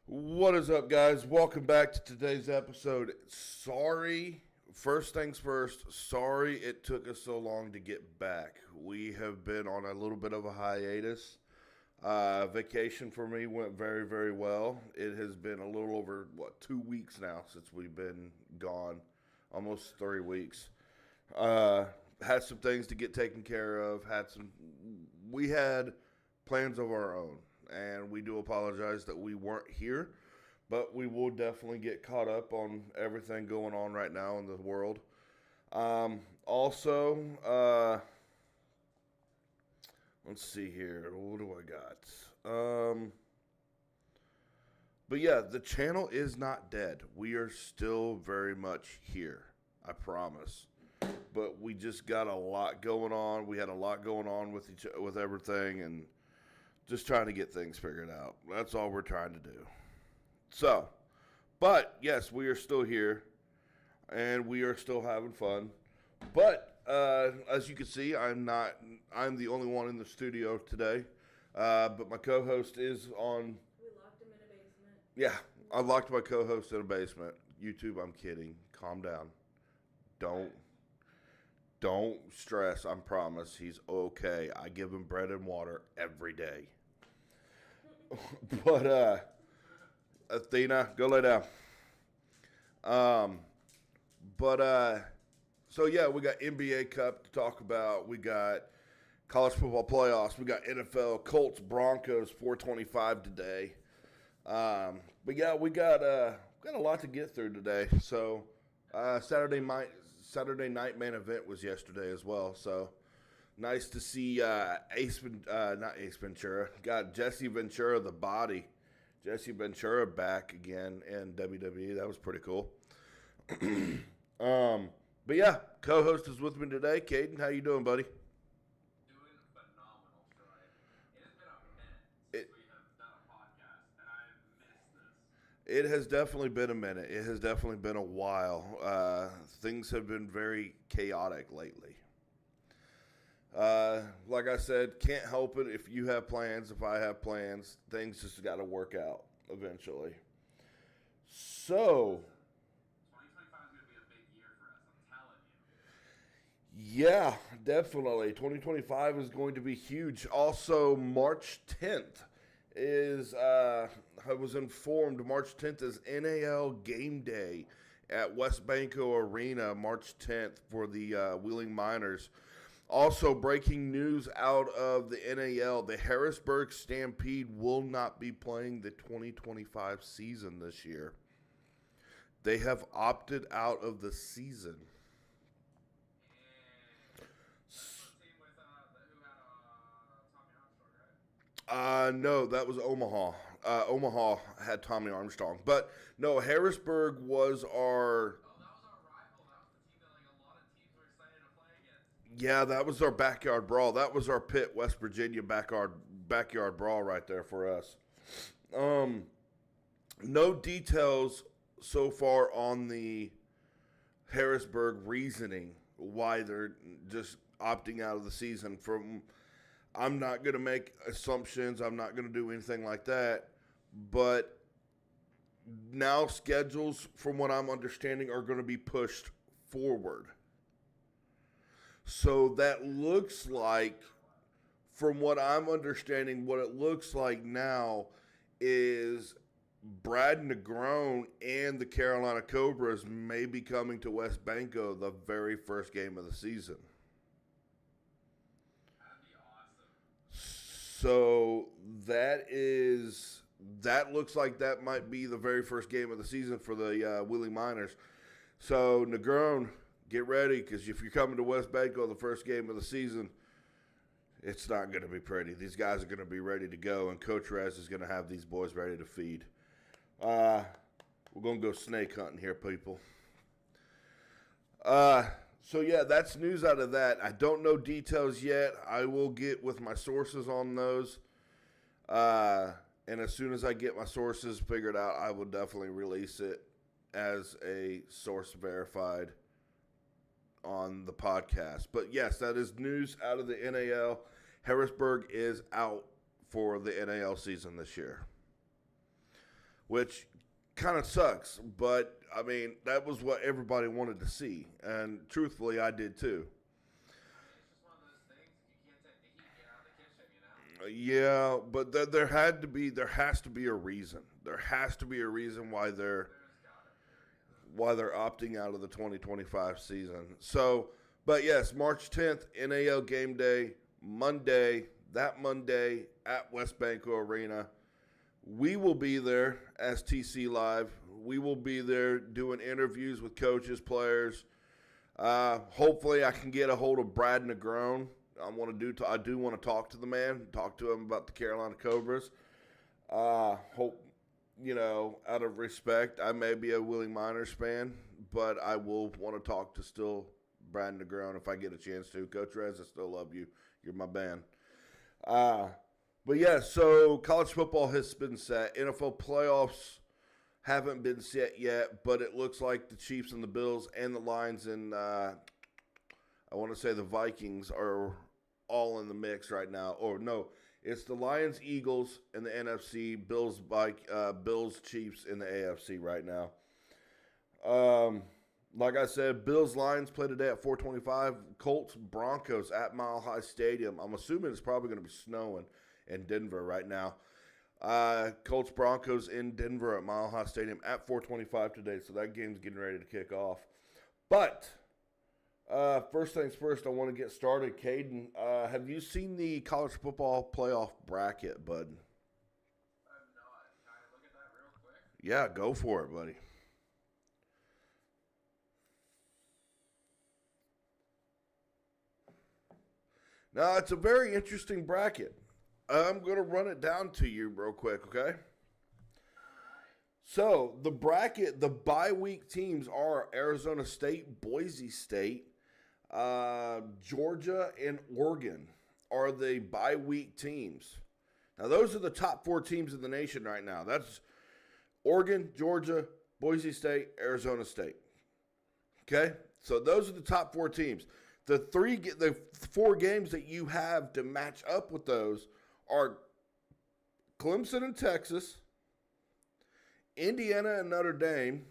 What is up, guys? Welcome back to today's episode. First things first, sorry it took us so long to get back. We have been on a little bit of a hiatus. Vacation for me went very, very well. It has been a little over, 2 weeks now since we've been gone, almost 3 weeks. Had some things to get taken care of. We had plans of our own, and we do apologize that we weren't here, but we will definitely get caught up on everything going on right now in the world. Let's see here. What do I got? But yeah, the channel is not dead. We are still very much here. I promise. But we just got a lot going on. We had a lot going on with everything, and just trying to get things figured out. That's all we're trying to do. So, but yes, we are still here, and we are still having fun. But as you can see, I'm the only one in the studio today. But my co-host is on. We locked him in a basement. Yeah, I locked my co-host in a basement. YouTube, I'm kidding. Calm down. Don't stress. I promise he's okay. I give him bread and water every day. But Athena, go lay down. So yeah, we got NBA Cup to talk about. We got college football playoffs. We got NFL Colts Broncos 425 today. But yeah, we got a lot to get through today. So Saturday night main event was yesterday as well. So nice to see not Ace Ventura. Got Jesse Ventura, the Body. Jesse Ventura back again in WWE. That was pretty cool. But yeah, co-host is with me today. Caden, how you doing, buddy? Doing phenomenal, Troy. It has been a minute since we have done a podcast, and I've missed this. It has definitely been a minute. It has definitely been a while. Things have been very chaotic lately. Like I said, can't help it. If you have plans, if I have plans, things just got to work out eventually. So, 2025 is going to be a big year for us, I'm telling you. yeah, definitely. 2025 is going to be huge. Also, March 10th I was informed March 10th is NAL game day at West Banco Arena, March 10th for the Wheeling Miners. Also, breaking news out of the NAL, the Harrisburg Stampede will not be playing the 2025 season this year. They have opted out of the season. That's the team with who had Tommy Armstrong, right? No, that was Omaha. Omaha had Tommy Armstrong. But no, Harrisburg was our... Oh, that was our rival. That was the team that a lot of teams were excited to play against. Yeah, that was our backyard brawl. That was our Pitt, West Virginia backyard brawl right there for us. No details so far on the Harrisburg reasoning why they're just opting out of the season. I'm not going to make assumptions. I'm not going to do anything like that. But now schedules, from what I'm understanding, are going to be pushed forward. So that looks like, from what I'm understanding, what it looks like now is Brad Negron and the Carolina Cobras may be coming to West Banco the very first game of the season. That'd be awesome. So that looks like that might be the very first game of the season for the Wheeling Miners. So Negron, get ready, because if you're coming to West Banco the first game of the season, it's not going to be pretty. These guys are going to be ready to go, and Coach Rez is going to have these boys ready to feed. We're going to go snake hunting here, people. So, yeah, that's news out of that. I don't know details yet. I will get with my sources on those. And as soon as I get my sources figured out, I will definitely release it as a source verified on the podcast. But, yes, that is news out of the NAL. Harrisburg is out for the NAL season this year. which kind of sucks. But, I mean, that was what everybody wanted to see. And truthfully, I did too. It's just one of those things. If you can't take the heat, get out of the kitchen, you know? Yeah, but there has to be a reason. There has to be a reason why they're opting out of the 2025 season. So, but yes, March 10th, NAL game day, Monday at West Banco Arena. We will be there as TC Live. We will be there doing interviews with coaches, players. Hopefully, I can get a hold of Brad Negron. I do want to talk to the man, talk to him about the Carolina Cobras. Hope, out of respect, I may be a Willie Miners fan, but I will want to talk to still Brad Negron if I get a chance to. Coach Rez, I still love you. You're my man. But yeah, so college football has been set. NFL playoffs haven't been set yet, but it looks like the Chiefs and the Bills and the Lions and I want to say the Vikings are all in the mix right now. Or no, it's the Lions, Eagles in the NFC, Bills, Chiefs in the AFC right now. Like I said, Bills, Lions play today at 4:25. Colts, Broncos at Mile High Stadium. I'm assuming it's probably going to be snowing in Denver right now. Colts, Broncos in Denver at Mile High Stadium at 4:25 today. So that game's getting ready to kick off. But first things first, I want to get started. Caden, have you seen the college football playoff bracket, bud? I have not. Can I look at that real quick? Yeah, go for it, buddy. Now, it's a very interesting bracket. I'm going to run it down to you real quick, okay? So, the bracket, the bye week teams are Arizona State, Boise State, Georgia, and Oregon are the bye week teams. Now, those are the top 4 teams in the nation right now. That's Oregon, Georgia, Boise State, Arizona State. Okay? So, those are the top 4 teams. The 4 games that you have to match up with those are Clemson and Texas, Indiana and Notre Dame,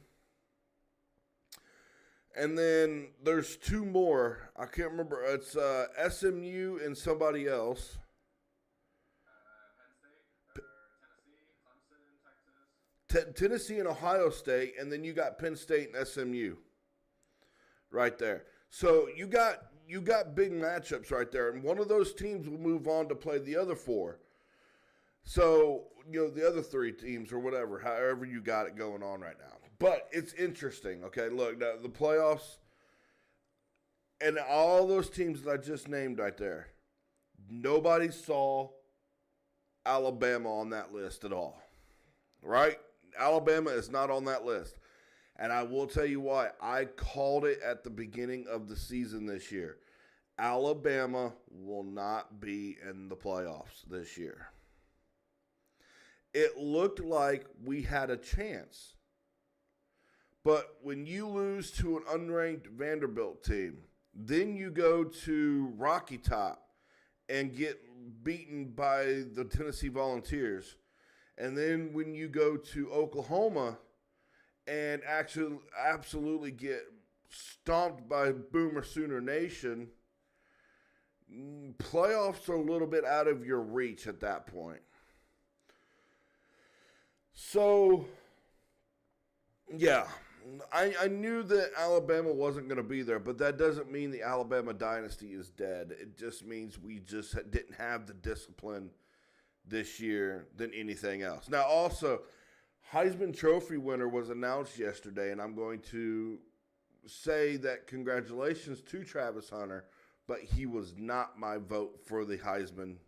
and then there's 2 more. I can't remember. It's SMU and somebody else. Penn State, Tennessee, Clemson, Texas. Tennessee and Ohio State, and then you got Penn State and SMU right there. So you got big matchups right there, and one of those teams will move on to play the other 4. So, the other 3 teams or whatever, however you got it going on right now. But it's interesting, okay? Look, the playoffs and all those teams that I just named right there, nobody saw Alabama on that list at all, right? Alabama is not on that list. And I will tell you why. I called it at the beginning of the season this year. Alabama will not be in the playoffs this year. It looked like we had a chance. But when you lose to an unranked Vanderbilt team, then you go to Rocky Top and get beaten by the Tennessee Volunteers. And then when you go to Oklahoma and actually absolutely get stomped by Boomer Sooner Nation, playoffs are a little bit out of your reach at that point. So, yeah, I knew that Alabama wasn't going to be there, but that doesn't mean the Alabama dynasty is dead. It just means we just didn't have the discipline this year than anything else. Now, also, Heisman Trophy winner was announced yesterday, and I'm going to say that congratulations to Travis Hunter, but he was not my vote for the Heisman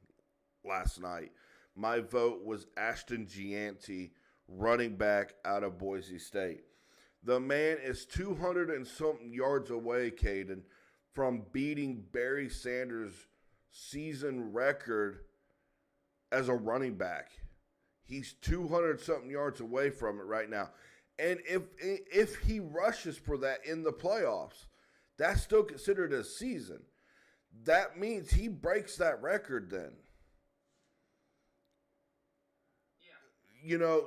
last night. My vote was Ashton Gianti, running back out of Boise State. The man is 200 and something yards away, Caden, from beating Barry Sanders' season record as a running back. He's 200 something yards away from it right now. And if he rushes for that in the playoffs, that's still considered a season. That means he breaks that record then.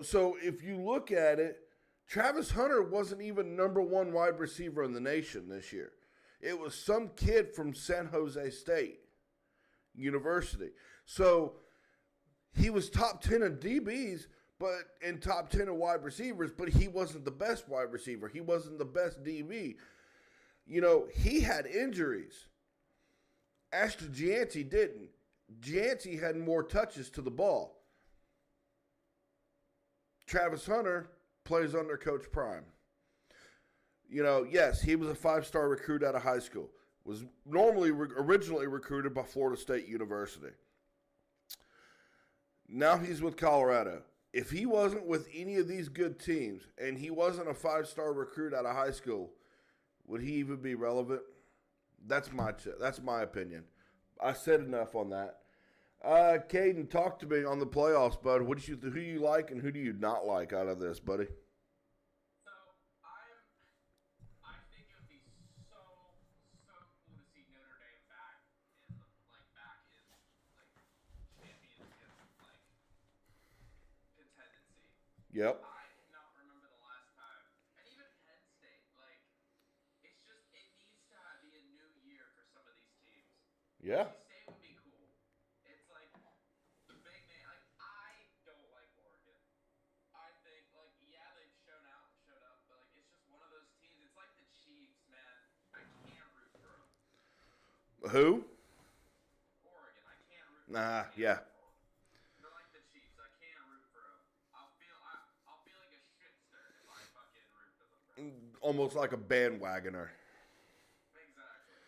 So if you look at it, Travis Hunter wasn't even number one wide receiver in the nation this year. It was some kid from San Jose State University. So he was top 10 in DBs, but in top 10 in wide receivers, but he wasn't the best wide receiver. He wasn't the best DB. He had injuries. Ashton Gianti didn't. Gianti had more touches to the ball. Travis Hunter plays under Coach Prime. Yes, he was a 5-star recruit out of high school. Was originally recruited by Florida State University. Now he's with Colorado. If he wasn't with any of these good teams and he wasn't a 5-star recruit out of high school, would he even be relevant? That's my opinion. I said enough on that. Caden, talk to me on the playoffs, bud. Who do you like and who do you not like out of this, buddy? So I think it would be so cool to see Notre Dame back in championship contendency. Yep. I cannot remember the last time, and even Penn State. It needs to be a new year for some of these teams. Yeah. NC State would be cool. It's like the big name. I don't like Oregon. I think they've showed up, but it's just one of those teams. It's like the Chiefs, man. I can't root for them. Who? Oregon. I can't root for them. Yeah. They're like the Chiefs. I can't root for them. I'll feel like a shitster if I fucking root for them, bro. Almost like a bandwagoner. Exactly.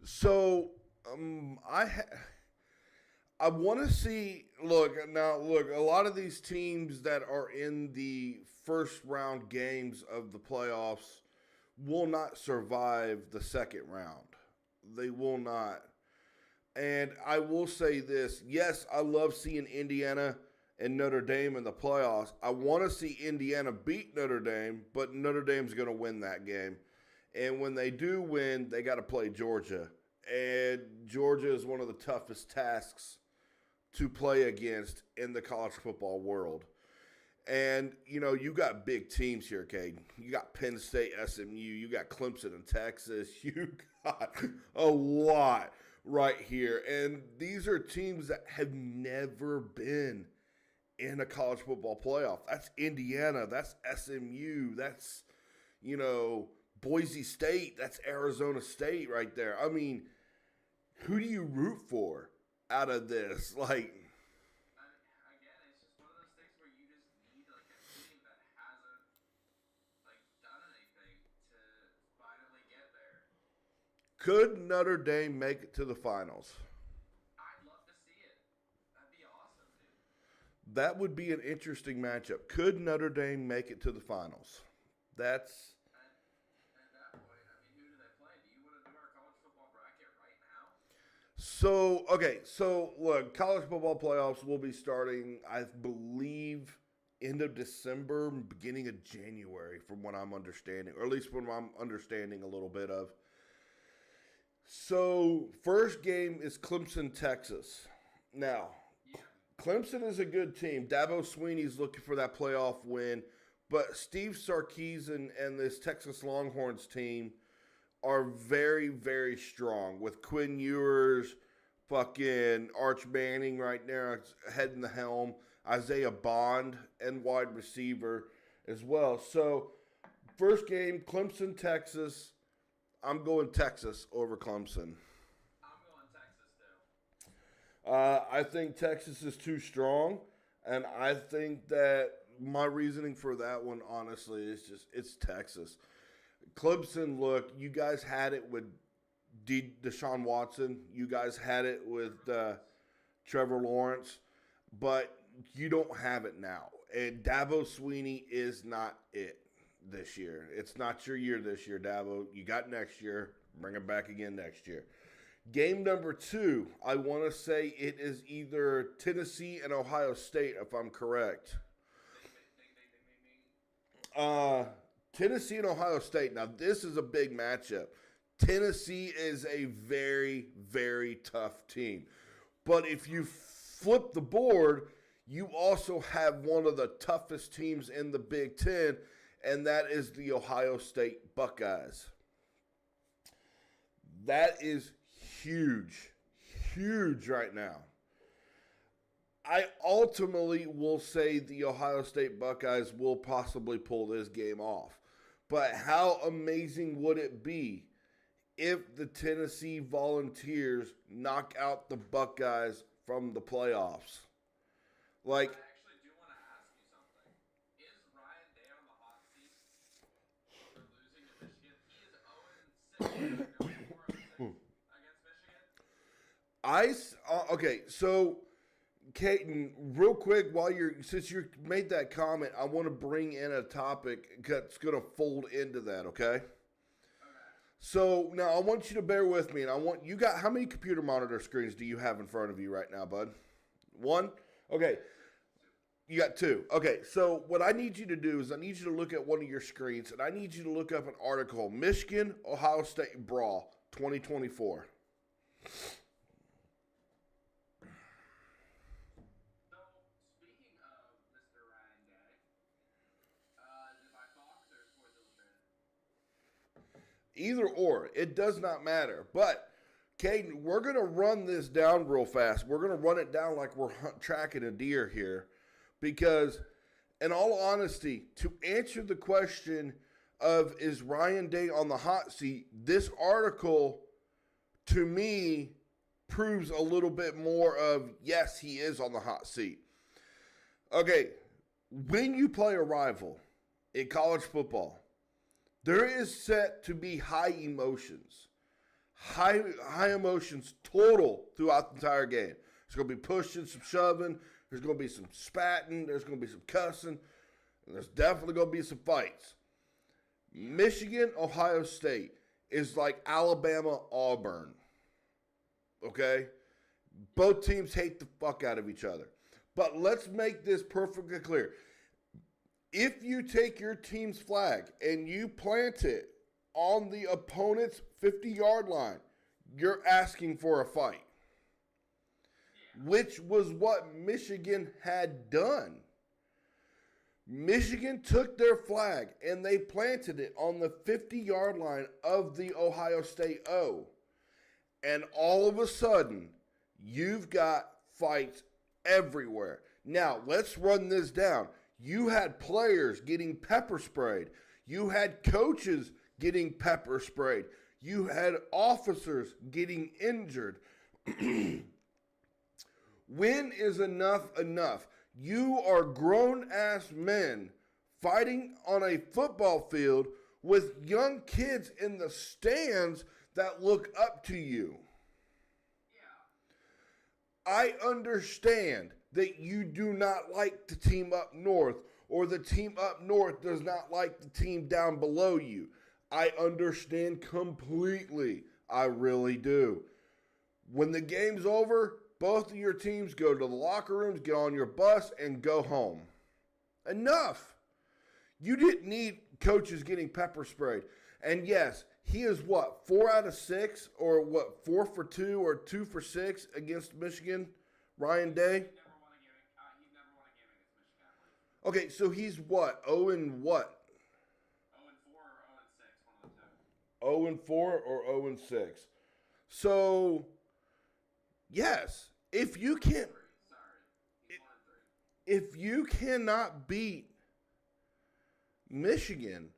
So, I want to see. Look, a lot of these teams that are in the first round games of the playoffs will not survive the second round. They will not. And I will say this. Yes, I love seeing Indiana and Notre Dame in the playoffs. I want to see Indiana beat Notre Dame, but Notre Dame's going to win that game. And when they do win, they got to play Georgia. And Georgia is one of the toughest tasks to play against in the college football world. And, you got big teams here, Caden. You got Penn State, SMU. You got Clemson and Texas. You got a lot right here. And these are teams that have never been in a college football playoff. That's Indiana. That's SMU. That's, Boise State. That's Arizona State right there. I mean, who do you root for out of this? Again, it's just one of those things where you just need a team that hasn't done anything to finally get there. Could Notre Dame make it to the finals? I'd love to see it. That'd be awesome, dude. That would be an interesting matchup. Could Notre Dame make it to the finals? That's... At that point, who do they play? Do you want to do our college football bracket right now? So look, college football playoffs will be starting, I believe, end of December, beginning of January, from what I'm understanding, or at least from what I'm understanding a little bit of. So, first game is Clemson, Texas. Now, Clemson is a good team. Dabo Swinney's looking for that playoff win, but Steve Sarkisian and this Texas Longhorns team are very, very strong with Quinn Ewers, fucking Arch Manning right now heading the helm, Isaiah Bond, and wide receiver as well. So, first game, Clemson, Texas. I'm going Texas over Clemson. I'm going Texas, too. I think Texas is too strong, and I think that my reasoning for that one, honestly, is just it's Texas. Clemson, look, you guys had it with Deshaun Watson. You guys had it with Trevor Lawrence, but you don't have it now. And Dabo Swinney is not it this year. It's not your year this year, Dabo. You got next year. Bring it back again next year. Game number 2, I want to say it is either Tennessee and Ohio State, if I'm correct. Tennessee and Ohio State. Now, this is a big matchup. Tennessee is a very, very tough team. But if you flip the board, you also have one of the toughest teams in the Big Ten, and that is the Ohio State Buckeyes. That is huge, huge right now. I ultimately will say the Ohio State Buckeyes will possibly pull this game off. But how amazing would it be if the Tennessee Volunteers knock out the Buckeyes from the playoffs? Like, I actually do want to ask you something. Is Ryan Day on the hot seat for losing to Michigan? He is 0-6 after going 4-6 against Michigan. okay, so Caden, real quick, since you made that comment, I want to bring in a topic that's going to fold into that, okay? Okay. So now I want you to bear with me, and how many computer monitor screens do you have in front of you right now, bud? One? Okay. You got two. Okay, so what I need you to do is I need you to look at one of your screens, and I need you to look up an article, Michigan, Ohio State Brawl, 2024. So, speaking of Mr. Ryan Day, is it by Fox or Sports Illustrated? Either or, it does not matter. But, Caden, we're going to run this down real fast. We're going to run it down like we're tracking a deer here. Because, in all honesty, to answer the question of is Ryan Day on the hot seat, this article, to me, proves a little bit more of, yes, he is on the hot seat. Okay, when you play a rival in college football, there is set to be high emotions. High emotions total throughout the entire game. There's going to be pushing, some shoving. There's going to be some spatting. There's going to be some cussing. And there's definitely going to be some fights. Michigan, Ohio State is like Alabama, Auburn. Okay? Both teams hate the fuck out of each other. But let's make this perfectly clear. If you take your team's flag and you plant it on the opponent's 50-yard line, you're asking for a fight. Which was what Michigan had done. Michigan took their flag and they planted it on the 50-yard line of the Ohio State O. And all of a sudden, you've got fights everywhere. Now, let's run this down. You had players getting pepper sprayed. You had coaches getting pepper sprayed. You had officers getting injured. When is enough enough? You are grown-ass men fighting on a football field with young kids in the stands that look up to you. Yeah. I understand that you do not like the team up north, or the team up north does not like the team down below you. I understand completely. I really do. When the game's over, both of your teams go to the locker rooms, get on your bus, and go home. Enough. You didn't need coaches getting pepper sprayed. And yes, he is what, 4 out of 6, or what, 4 for 2 or 2 for 6 against Michigan, Ryan Day? He's never won a game against Michigan, I believe. Okay, so he's what, 0 and what? 0-4 or 0-6, one of the two. 0 and 4 or 0 and 6. So, yes, if you can't, if you cannot beat Michigan,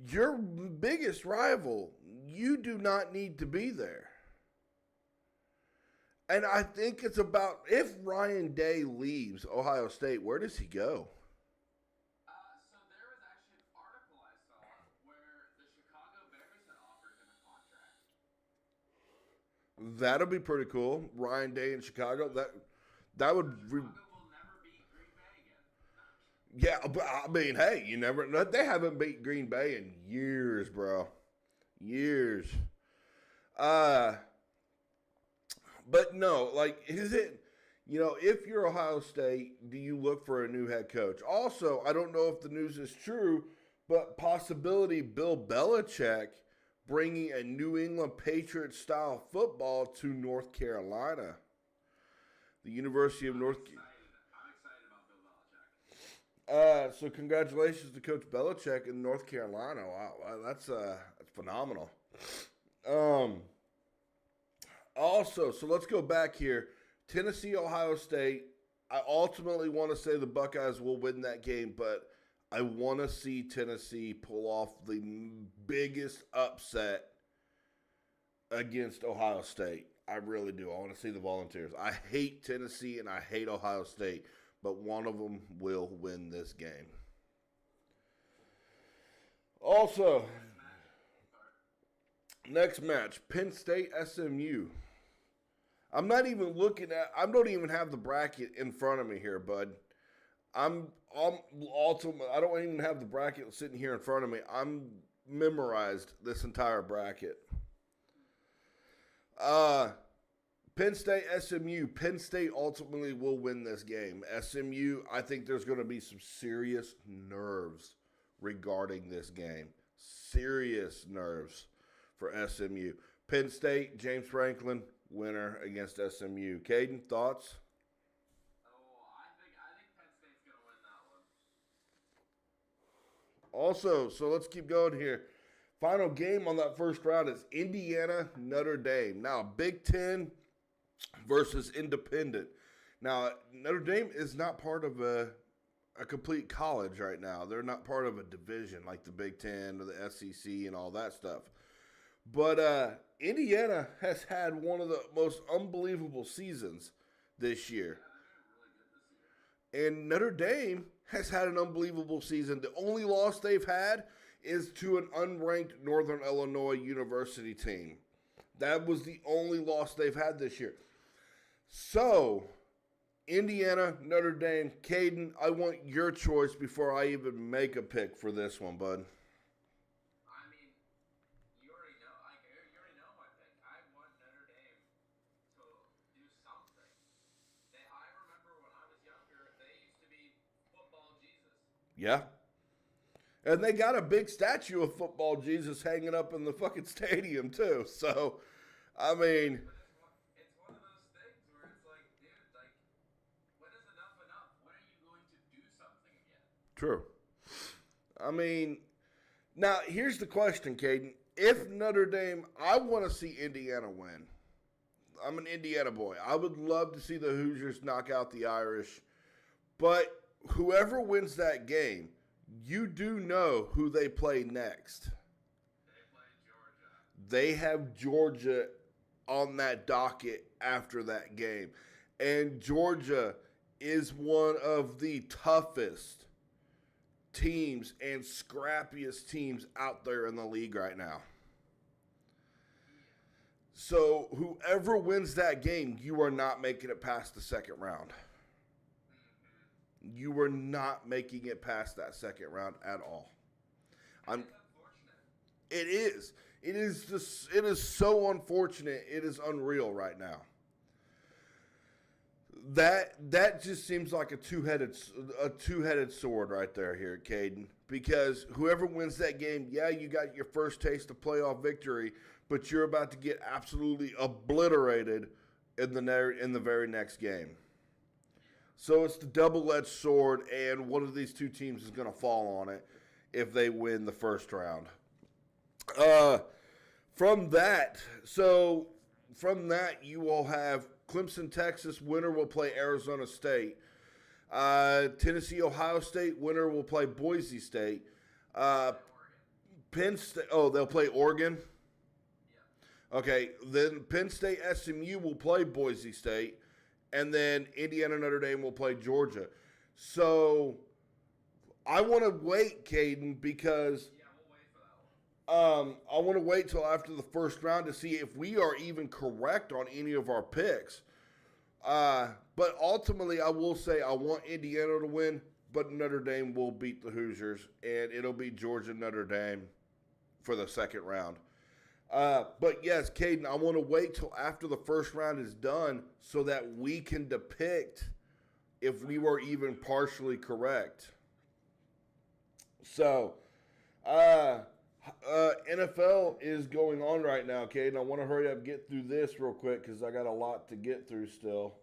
your biggest rival, you do not need to be there. And I think it's about, if Ryan Day leaves Ohio State, where does he go? So there was actually an article I saw where the Chicago Bears had offered him a contract. That'll be pretty cool. Ryan Day in Chicago. That would. Chicago will never beat Green Bay again. Yeah, but I mean, hey, you never. They haven't beat Green Bay in years, bro. Years. But no, like, is it? You know, if you're Ohio State, do you look for a new head coach? Also, I don't know if the news is true, but possibility Bill Belichick bringing a New England Patriots style football to North Carolina. The University of North. Excited So congratulations to Coach Belichick in North Carolina. Wow, that's phenomenal. Um, Also, so let's go back here. Tennessee, Ohio State. I ultimately want to say the Buckeyes will win that game, but I want to see Tennessee pull off the biggest upset against Ohio State. I really do. I want to see the Volunteers. I hate Tennessee and I hate Ohio State, but one of them will win this game. Also, next match, Penn State SMU. I don't even have the bracket in front of me here, bud. I'm ultimate. I don't even have the bracket sitting here in front of me. I'm memorized this entire bracket. Penn State SMU. Penn State ultimately will win this game. SMU, I think there's going to be some serious nerves regarding this game. Serious nerves for SMU. Penn State, James Franklin, winner against SMU. Caden, thoughts? Oh, I think Penn State's gonna win that one. Also, so let's keep going here. Final game on that first round is Indiana, Notre Dame. Now, Big Ten versus Independent. Now, Notre Dame is not part of a complete college right now. They're not part of a division like the Big Ten or the SEC and all that stuff. But Indiana has had one of the most unbelievable seasons this year. And Notre Dame has had an unbelievable season. The only loss they've had is to an unranked Northern Illinois University team. That was the only loss they've had this year. So, Indiana, Notre Dame, Caden, I want your choice before I even make a pick for this one, bud. I mean, you already know. You already know my pick. I want Notre Dame to do something. I remember when I was younger, they used to be football Jesus. Yeah. And they got a big statue of football Jesus hanging up in the fucking stadium, too. So, I mean, It's one of those things where it's like, dude, like, when is enough enough? When are you going to do something again? true. I mean, now here's the question, Caden. If Notre Dame, I want to see Indiana win. I'm an Indiana boy. I would love to see the Hoosiers knock out the Irish. But whoever wins that game, you do know who they play next. They play Georgia. They have Georgia on that docket after that game. And Georgia is one of the toughest teams and scrappiest teams out there in the league right now. So whoever wins that game, you are not making it past the second round. You were not making it past that second round at all. It's unfortunate. It is. It is just. It is so unfortunate. It is unreal right now. That just seems like a two-headed sword right there here, Caden. Because whoever wins that game, yeah, you got your first taste of playoff victory, but you're about to get absolutely obliterated in the very next game. So it's the double-edged sword, and one of these two teams is going to fall on it if they win the first round. From that, you will have Clemson, Texas. Winner will play Arizona State. Tennessee, Ohio State. Winner will play Boise State. Penn State. Oh, they'll play Oregon. Okay, then Penn State, SMU will play Boise State. And then Indiana, Notre Dame will play Georgia. So I want to wait, Caden, because We'll wait for that one. I want to wait till after the first round to see if we are even correct on any of our picks. But ultimately, I will say I want Indiana to win, but Notre Dame will beat the Hoosiers, and it'll be Georgia, Notre Dame for the second round. But yes, Caden, I want to wait till after the first round is done so that we can depict if we were even partially correct. So, NFL is going on right now, Caden. I want to hurry up and get through this real quick because I got a lot to get through still.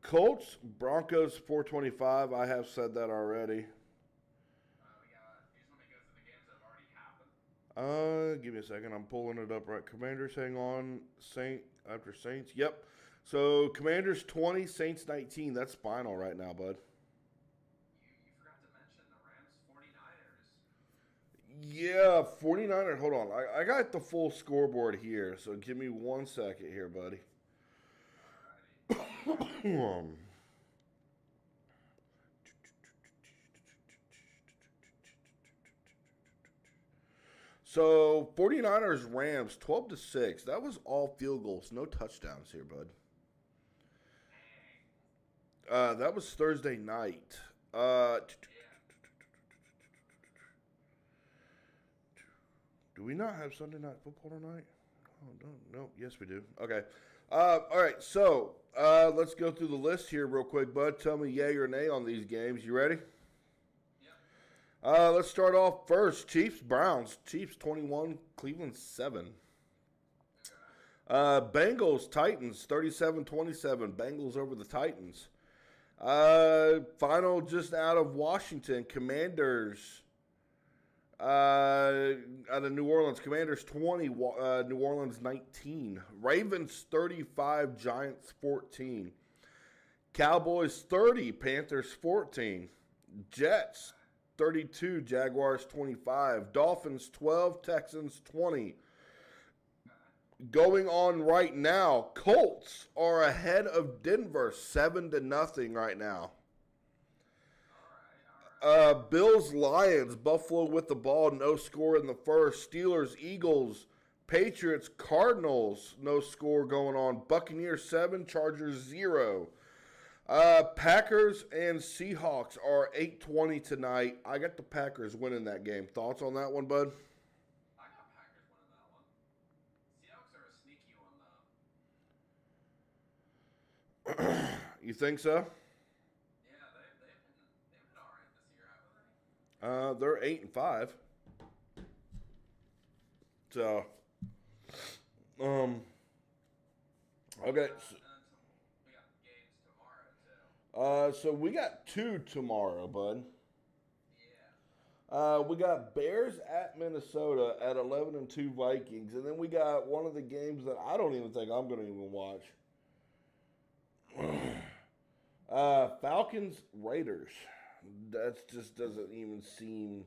Colts, Broncos 425. I have said that already. You just want me to go through the games that have already happened? Give me a second. I'm pulling it up right. Commanders, hang on. After Saints. Yep. So Commanders 20, Saints 19. That's final right now, bud. You forgot to mention the Rams 49ers. Yeah, 49ers. Hold on. I got the full scoreboard here, so give me 1 second here, buddy. Alrighty. So 49ers Rams 12-6. That was all field goals, no touchdowns here, bud. That was Thursday night. Do we not have Sunday night football tonight? Oh, no. Yes, we do. Okay. All right. So let's go through the list here real quick, bud. Tell me yay or nay on these games. You ready? Let's start off first. Chiefs, Browns. Chiefs 21, Cleveland 7. Bengals, Titans 37-27. Bengals over the Titans. Final just out of Washington. Commanders out of New Orleans. Commanders 20, New Orleans 19. Ravens 35, Giants 14. Cowboys 30, Panthers 14. Jets 32, Jaguars 25. Dolphins 12, Texans 20. Going on right now, Colts are ahead of Denver 7-0 right now. Bills, Lions, Buffalo with the ball, no score in the first. Steelers, Eagles, Patriots, Cardinals, no score going on. Buccaneers 7, Chargers 0. Packers and Seahawks are 8-20 tonight. I got the Packers winning that game. Thoughts on that one, bud? I got Packers winning that one. Seahawks are a sneaky one, though. You think so? Yeah, they've been all right this year, haven't they? They're 8-5. So, okay. We got games tomorrow, too. So we got 2 tomorrow, bud. Yeah. We got Bears at Minnesota at 11-2 Vikings, and then we got one of the games that I don't even think I'm going to even watch. Falcons Raiders. That just doesn't even seem.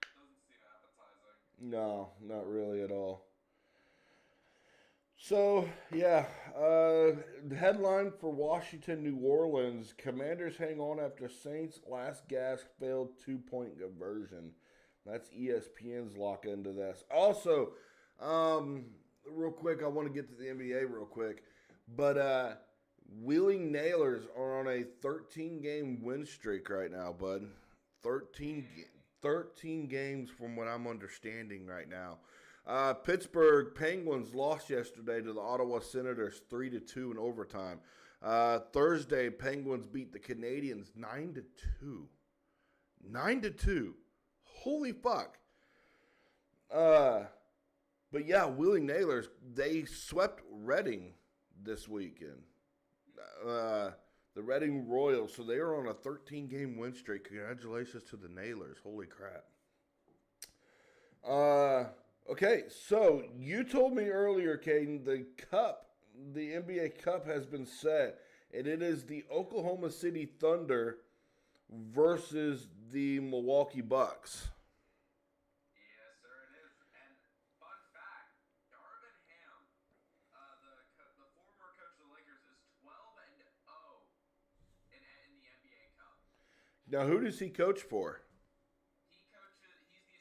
Doesn't seem appetizing. No, not really at all. So, yeah, the headline for Washington, New Orleans, Commanders hang on after Saints last gasp failed 2-point conversion. That's ESPN's lock into this. Also, real quick, I want to get to the NBA real quick, but Wheeling Nailers are on a 13-game win streak right now, bud. 13 games from what I'm understanding right now. Pittsburgh Penguins lost yesterday to the Ottawa Senators 3-2 in overtime. Thursday, Penguins beat the Canadiens 9-2. 9-2. Holy fuck. But yeah, Wheeling Nailers, they swept Reading this weekend. The Reading Royals, so they are on a 13-game win streak. Congratulations to the Nailers. Holy crap. Okay, so you told me earlier, Caden, the NBA Cup has been set, and it is the Oklahoma City Thunder versus the Milwaukee Bucks. Yes, sir, it is. And fun fact, Darvin Ham, the former coach of the Lakers, is 12-0 in the NBA Cup. Now, who does he coach for? He's the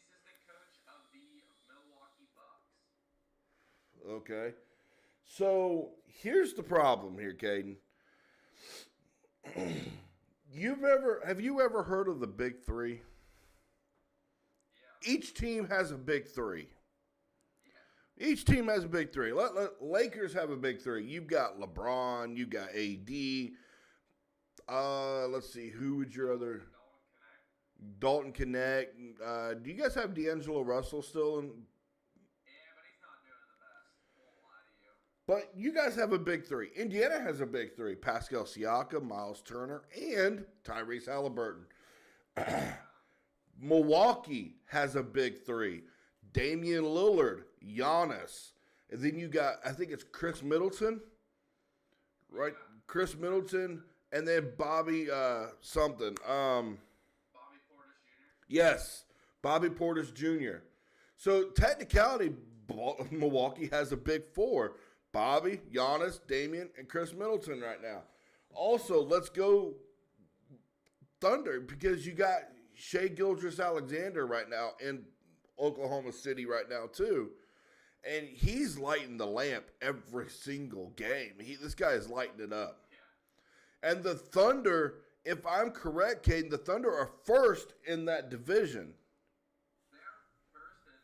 assistant coach of the Milwaukee Bucks. Okay. So, here's the problem here, Caden. Have you ever heard of the Big Three? Yeah. Each team has a Big Three. Yeah. Each team has a Big Three. Lakers have a Big Three. You've got LeBron. You've got AD. Let's see. Who would your other? Dalton Connect. Do you guys have D'Angelo Russell still in? Yeah, but he's not doing the best. Won't lie to you. But you guys have a big three. Indiana has a big three. Pascal Siakam, Miles Turner, and Tyrese Halliburton. Milwaukee has a big three. Damian Lillard, Giannis. And then you got, I think it's Chris Middleton, right? Chris Middleton, and then Bobby something. Bobby Portis Jr. Yes, Bobby Portis Jr. So technicality, Milwaukee has a big four. Bobby, Giannis, Damian, and Chris Middleton right now. Also, let's go Thunder because you got Shai Gilgeous-Alexander right now in Oklahoma City right now too. And he's lighting the lamp every single game. This guy is lighting it up. Yeah. And the Thunder, if I'm correct, Caden, the Thunder are first in that division. They're first in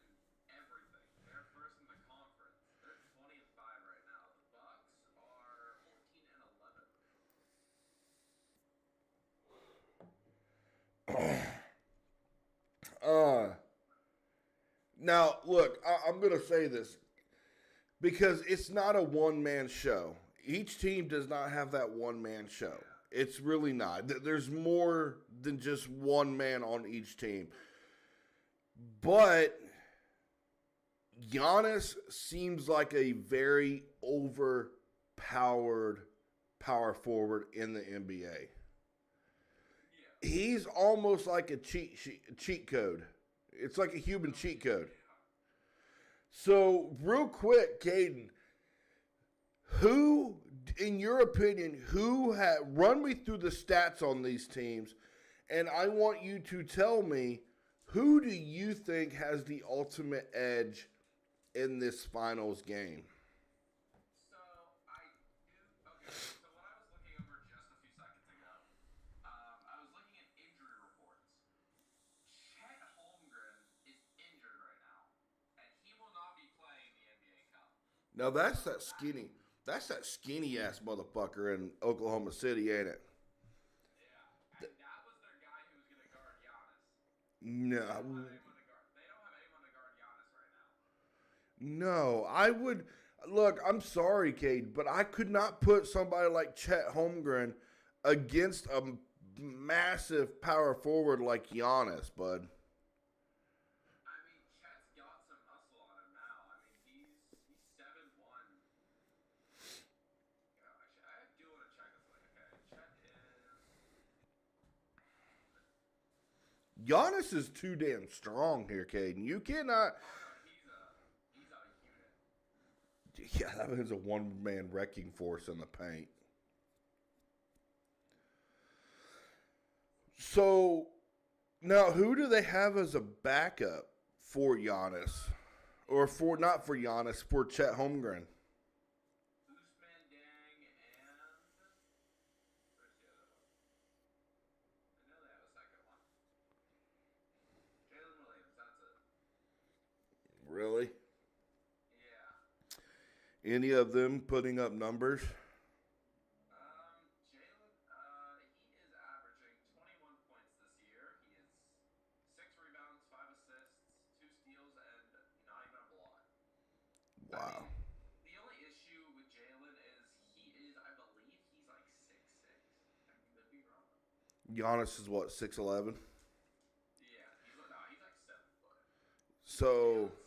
everything. They're first in the conference. They're 20-5 right now. The Bucks are 14-11. Now, look, I'm going to say this because it's not a one-man show. Each team does not have that one-man show. It's really not. There's more than just one man on each team. But Giannis seems like a very overpowered power forward in the NBA. Yeah. He's almost like a cheat code. It's like a human cheat code. So, real quick, Caden, who, in your opinion, run me through the stats on these teams, and I want you to tell me, who do you think has the ultimate edge in this finals game? So I do. Okay. So when I was looking over just a few seconds ago, I was looking at injury reports. Chet Holmgren is injured right now, and he will not be playing the NBA Cup. Now, that's that skinny ass motherfucker in Oklahoma City, ain't it? Yeah, and that was their guy who was going to guard Giannis. No. They don't have anyone to guard Giannis right now. No, I would look. I'm sorry, Cade, but I could not put somebody like Chet Holmgren against a massive power forward like Giannis, bud. I mean, Chet's got some muscle on him now. I mean, he's 7'1". You know, actually, I do want to check this. Like, okay, Chet is. Giannis is too damn strong here, Caden. You cannot. He's a unit. Yeah, that is a one-man wrecking force in the paint. So, now who do they have as a backup for Giannis? Or not for Giannis, for Chet Holmgren? Usman Dang and where's the other one? I know they have a second one. Jalen Williams, that's it. Really? Yeah. Any of them putting up numbers? Jalen, he is averaging 21 points this year. He is 6 rebounds, 5 assists, 2 steals, and not even a block. Wow. I mean, the only issue with Jalen is I believe he's like 6'6". I could be wrong. Giannis is what, 6'11"? Yeah, he's like 7 foot. So Jalen's 6.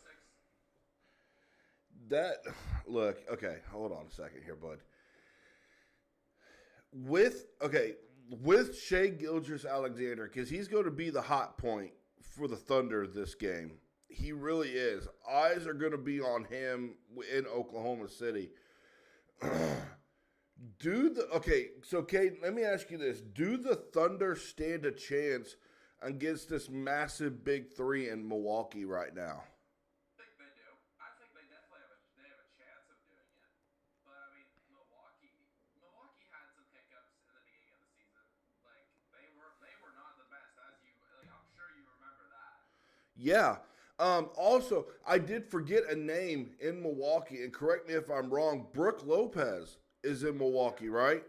look, okay, hold on a second here, bud. With Shai Gilgeous-Alexander, because he's going to be the hot point for the Thunder this game. He really is. Eyes are going to be on him in Oklahoma City. So Kate, let me ask you this. Do the Thunder stand a chance against this massive big three in Milwaukee right now? I think they do. I think they definitely have a chance of doing it. But I mean, Milwaukee had some hiccups in the beginning of the season. Like they were not the best, as you like. I'm sure you remember that. Yeah. Also, I did forget a name in Milwaukee, and correct me if I'm wrong. Brooke Lopez is in Milwaukee, right?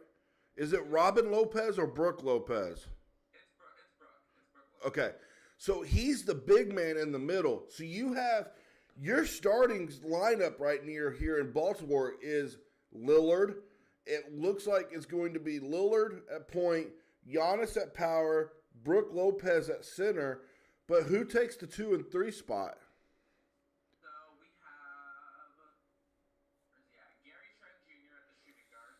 Is it Robin Lopez or Brooke Lopez? It's Brooke. It's Brooke. Okay, so he's the big man in the middle. So you have Your starting lineup right near here in Baltimore is Lillard. It looks like it's going to be Lillard at point, Giannis at power, Brook Lopez at center. But who takes the 2 and 3 spot? So we have, where's he at? Gary Trent Jr. at the shooting guard,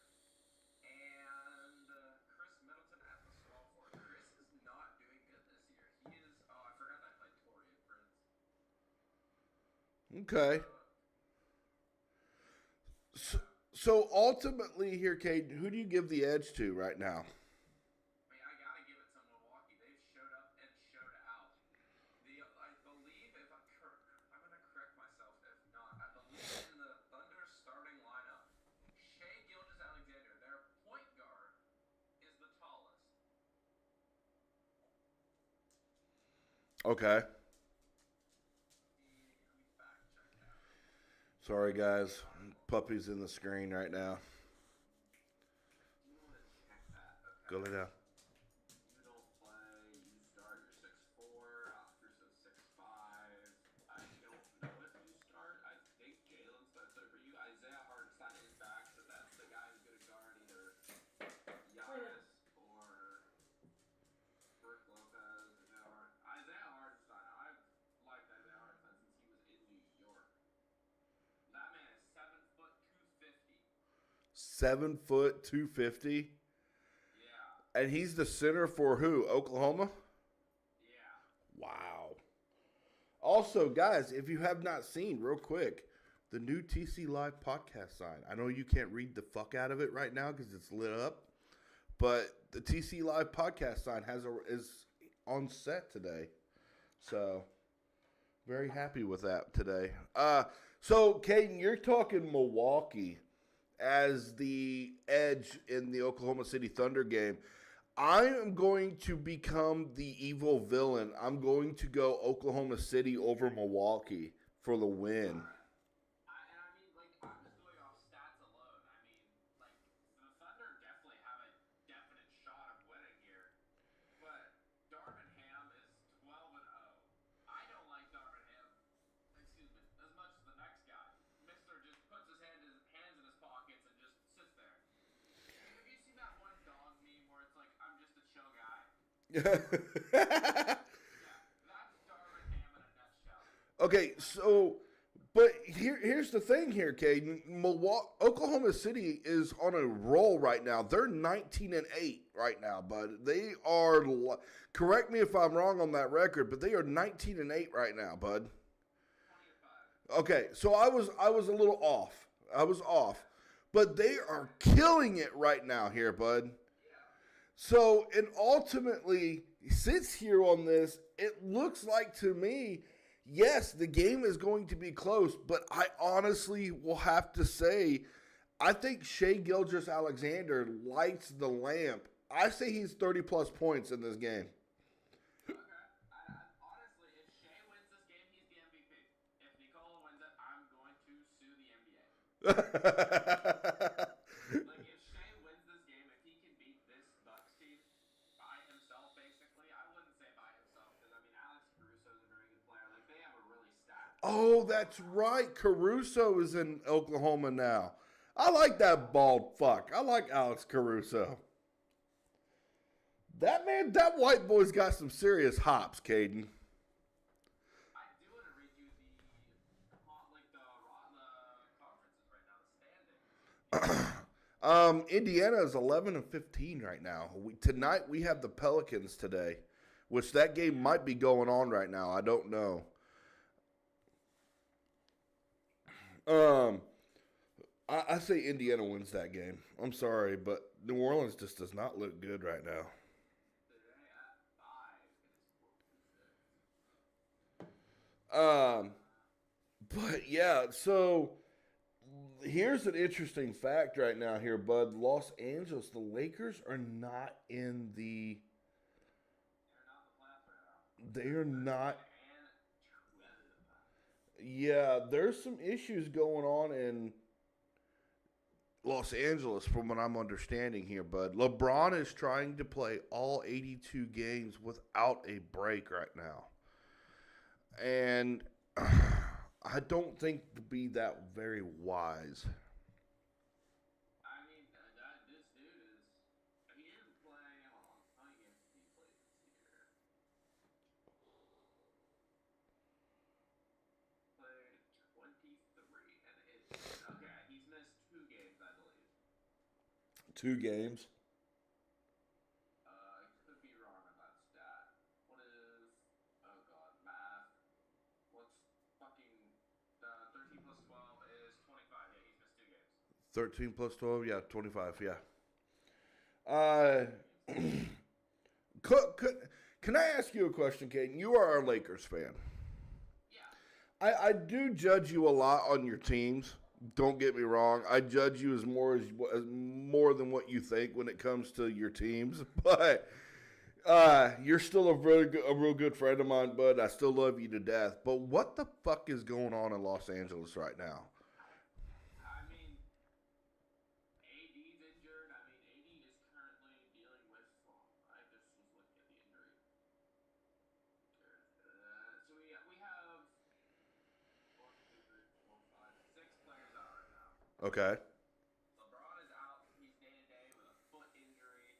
and Chris Middleton at the small forward. Chris is not doing good this year. He is. Oh, I forgot that I played Torian Prince. Okay. So ultimately here, Caden, who do you give the edge to right now? I mean, I gotta give it to Milwaukee. They've showed up and showed out. I believe if I'm gonna correct myself if not. I believe in the Thunder starting lineup, Shai Gilgeous-Alexander, their point guard, is the tallest. Okay. Let me fact check that. Sorry, guys. Puppy's in the screen right now. Do you want to check that? Okay. Go lay down. You don't play. You start. You're 6'4". Oscar's 6'5". I don't know if you start. I think Jalen starts. So for you, Isaiah Hartenstein is back, so that's the guy who's going to guard either Giannis or Brook Lopez. Isaiah Hartenstein. I've liked Isaiah Hartenstein since he was in New York. That man is 7 foot 250. 7 foot 250. Yeah. And he's the center for who? Oklahoma? Yeah. Wow. Also, guys, if you have not seen, real quick, the new TC Live podcast sign. I know you can't read the fuck out of it right now because it's lit up, but the TC Live podcast sign is on set today. So, very happy with that today. So, Caden, you're talking Milwaukee as the edge in the Oklahoma City Thunder game. I am going to become the evil villain. I'm going to go Oklahoma City over Milwaukee for the win. I mean, like, I'm just going off stats alone. I mean, like, the Thunder definitely have a definite shot of winning here. But Darvin Ham is 12-0. I don't like Darvin Ham, excuse me, as much as the next guy. Mister just puts his hands in his pockets and just sits there. Have you seen that one dog meme where it's like, I'm just a chill guy? Yeah, that's Darvin Ham in a nutshell. Okay, so, but here's the thing here, Caden. Oklahoma City is on a roll right now. They're 19-8 right now, bud. They are, correct me if I'm wrong on that record, but they are 19-8 right now, bud. 25. Okay, so I was a little off. I was off. But they are killing it right now here, bud. So, and ultimately, since here on this, it looks like to me, yes, the game is going to be close, but I honestly will have to say, I think Shai Gilgeous-Alexander lights the lamp. I say he's 30-plus points in this game. Okay. Honestly, if Shai wins this game, he's the MVP. If Nikola wins it, I'm going to sue the NBA. Like, if Shai wins this game, if he can beat this Bucks team by himself, basically, I wouldn't say by himself, because, I mean, Alex Caruso is a very good player. Like, they have a really stacked team. Oh, that's right. Caruso is in Oklahoma now. I like that bald fuck. I like Alex Caruso. That white boy's got some serious hops, Caden. I do want to read you the conferences right now, the standings. Indiana is 11-15 right now. Tonight we have the Pelicans today, which that game might be going on right now. I don't know. I say Indiana wins that game. I'm sorry, but New Orleans just does not look good right now. Today at 5, But yeah, so here's an interesting fact right now here, bud. Los Angeles, the Lakers are not in the. they're not the playoffs right now. They are not. And 12. Yeah, there's some issues going on in Los Angeles from what I'm understanding here, bud. LeBron is trying to play all 82 games without a break right now. And I don't think to be that very wise. I mean, this dude is. He didn't play. Hold on. How many games did he play this year? Played 23, and it's okay. He's missed 2 games, I believe. 2 games. I could be wrong on that stat. What is? Oh God, math. What's fucking? 13 plus 12 is 25. Yeah, he's missed 2 games. 13 plus 12, yeah, 25, yeah. He's missed 2 games. Can I ask you a question, Caden? You are a Lakers fan. Yeah. I do judge you a lot on your teams. Don't get me wrong. I judge you as more than what you think when it comes to your teams. But you're still a real good friend of mine, bud. I still love you to death. But what the fuck is going on in Los Angeles right now? I mean, AD's injured. I mean, AD is currently dealing with. I just was looking at the injury. So we have 1, 2, 3, 4, 5, 6 players out right now. Okay. LeBron is out. He's day to day with a foot injury.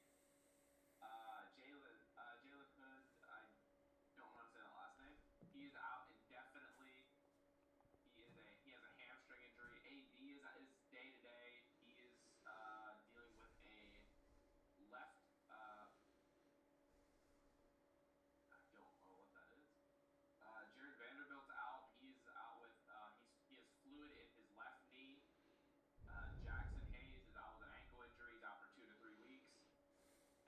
Jalen Hood, I don't want to say that last name. He is out indefinitely. He has a hamstring injury. AD is day to day. He is dealing with a left. I don't know what that is. Jared Vanderbilt's out. He's out with he has fluid in his left knee. Jackson Hayes is out with an ankle injury. He's out for 2 to 3 weeks.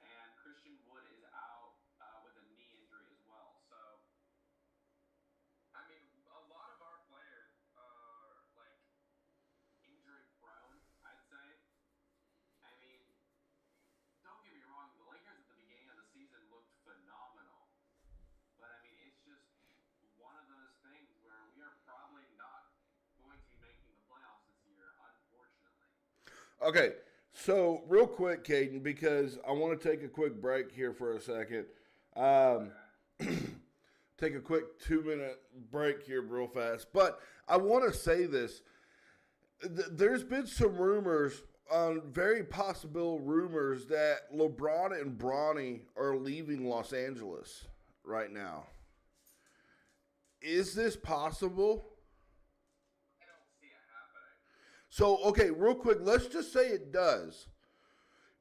And Christian Wood is out with a knee injury as well. So, I mean, a lot of our players are like injury prone, I'd say. I mean, don't get me wrong, the Lakers at the beginning of the season looked phenomenal. But I mean, it's just one of those things where we are probably not going to be making the playoffs this year, unfortunately. Okay. So, real quick, Caden, because I want to take a quick break here for a second. Take a quick 2-minute break here, real fast. But I want to say this. There's been some rumors, very possible rumors, that LeBron and Bronny are leaving Los Angeles right now. Is this possible? I don't see it happening. So, okay, real quick, let's just say it does.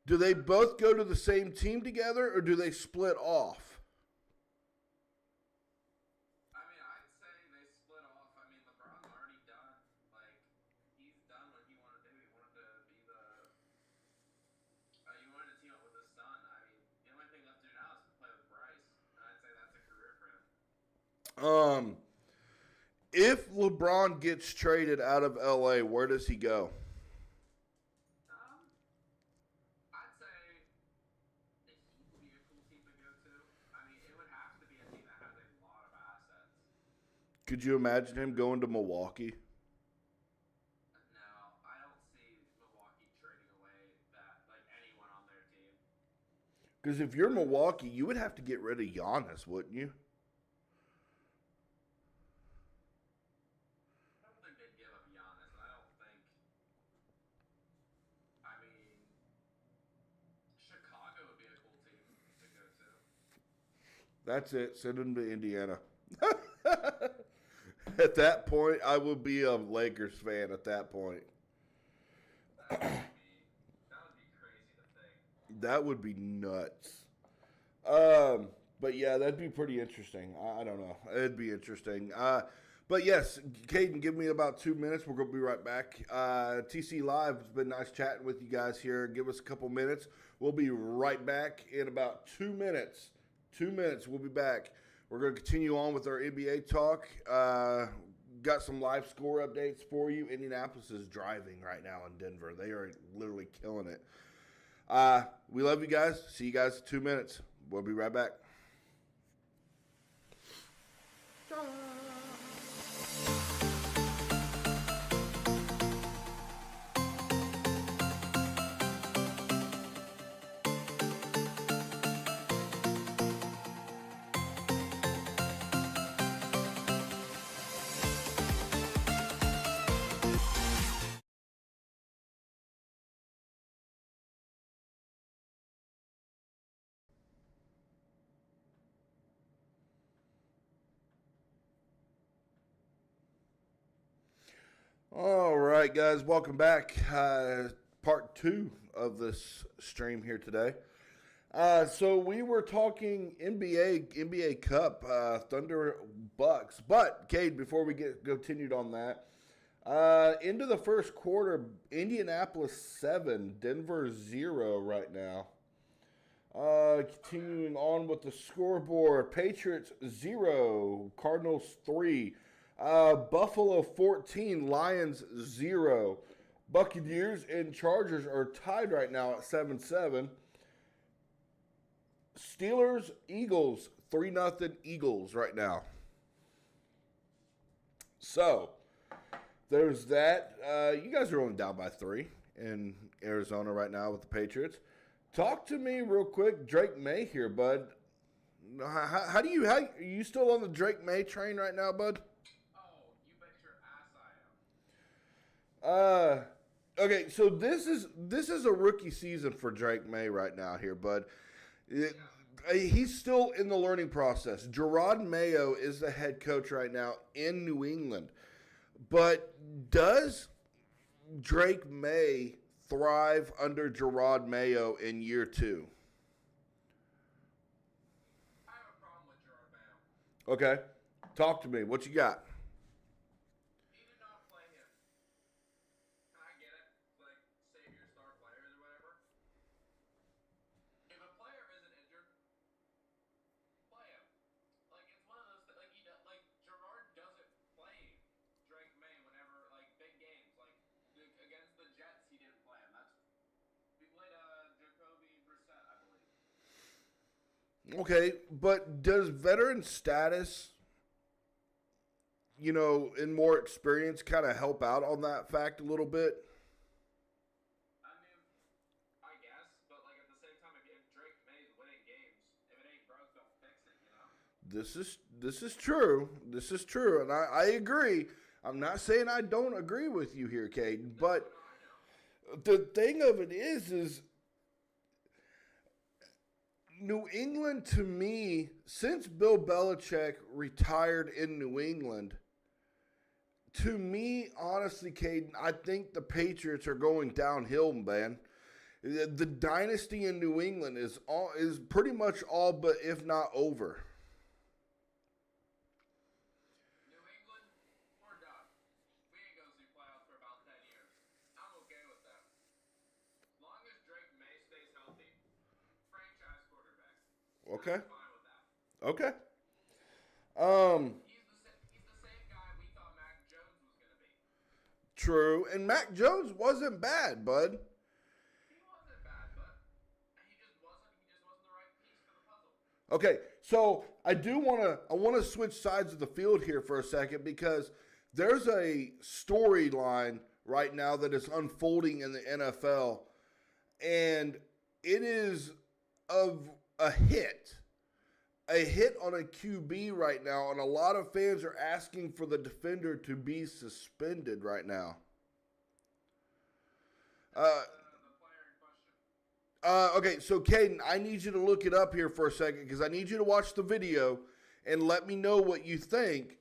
Do they both go to the same team together, or do they split off? I mean, I'd say they split off. I mean, LeBron's already done. Like, he's done what he wanted to do. He wanted to be he wanted to team up with his son. I mean, the only thing left to do now is to play with Bryce, and I'd say that's a career for him. If LeBron gets traded out of LA, where does he go? I'd say the Heat would be a cool team to go to. I mean, it would have to be a team that has a lot of assets. Could you imagine him going to Milwaukee? No, I don't see Milwaukee trading away anyone on their team. Because if you're Milwaukee, you would have to get rid of Giannis, wouldn't you? I don't think they'd give up Giannis, and I don't think. I mean, Chicago would be a cool team to go to. That's it. Send him to Indiana. At that point, I would be a Lakers fan at that point. That would be crazy to think. That would be nuts. But yeah, that'd be pretty interesting. I don't know. It'd be interesting. But yes, Caden, give me about 2 minutes. We're going to be right back. TC Live, it's been nice chatting with you guys here. Give us a couple minutes. We'll be right back in about 2 minutes. 2 minutes, we'll be back. We're going to continue on with our NBA talk. Got some live score updates for you. Indianapolis is driving right now in Denver. They are literally killing it. We love you guys. See you guys in 2 minutes. We'll be right back. All right, guys, welcome back. Part two of this stream here today. So we were talking NBA Cup, Thunder Bucks. But Cade, before we get continued on that, into the first quarter, Indianapolis 7, Denver 0 right now. Continuing on with the scoreboard, Patriots 0, Cardinals 3, Buffalo 14, Lions 0. Buccaneers and Chargers are tied right now at 7-7. Steelers, Eagles, 3-0 Eagles right now. So, there's that. You guys are only down by 3 in Arizona right now with the Patriots. Talk to me real quick, Drake May here, bud. How are you still on the Drake May train right now, bud? Oh, you bet your ass I am. Okay, so this is a rookie season for Drake May right now here, bud. He's still in the learning process. Gerard Mayo is the head coach right now in New England. But does Drake May thrive under Gerard Mayo in year 2? I have a problem with Gerard Mayo. Okay. Talk to me. What you got? He did not play him. And I get it. Like, save your star players or whatever. If a player isn't injured, play him. Like, it's one of those like Gerard doesn't play Drake May whenever like big games. Like against the Jets he didn't play him. We played Jacoby Brissett, I believe. Okay, but does veteran status, and more experience kind of help out on that fact a little bit? I mean, I guess, but like at the same time, if Drake May's winning games, if it ain't broke, don't fix it, you know? This is true. This is true, and I agree. I'm not saying I don't agree with you here, Caden, but the thing of it is New England, to me, since Bill Belichick retired in New England, to me, honestly, Caden, I think the Patriots are going downhill, man. The dynasty in New England is pretty much all but, if not over. New England, we're done. We ain't gonna see playoffs for about 10 years. I'm okay with that. As long as Drake May stays healthy, franchise quarterback. Okay. I'm fine with that. Okay. He's the same guy we thought Mac Jones was gonna be. True. And Mac Jones wasn't bad, bud. He wasn't bad, but he just wasn't the right piece for the puzzle. Okay, so I want to switch sides of the field here for a second because there's a storyline right now that is unfolding in the NFL, and it is of a hit on a QB right now, and a lot of fans are asking for the defender to be suspended right now. The player in question. Okay, so Caden, I need you to look it up here for a second because I need you to watch the video and let me know what you think.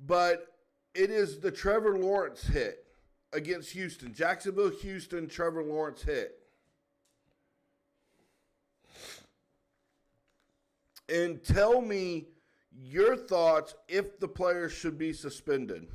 But it is the Trevor Lawrence hit against Houston. Jacksonville, Houston, Trevor Lawrence hit. And tell me your thoughts if the player should be suspended.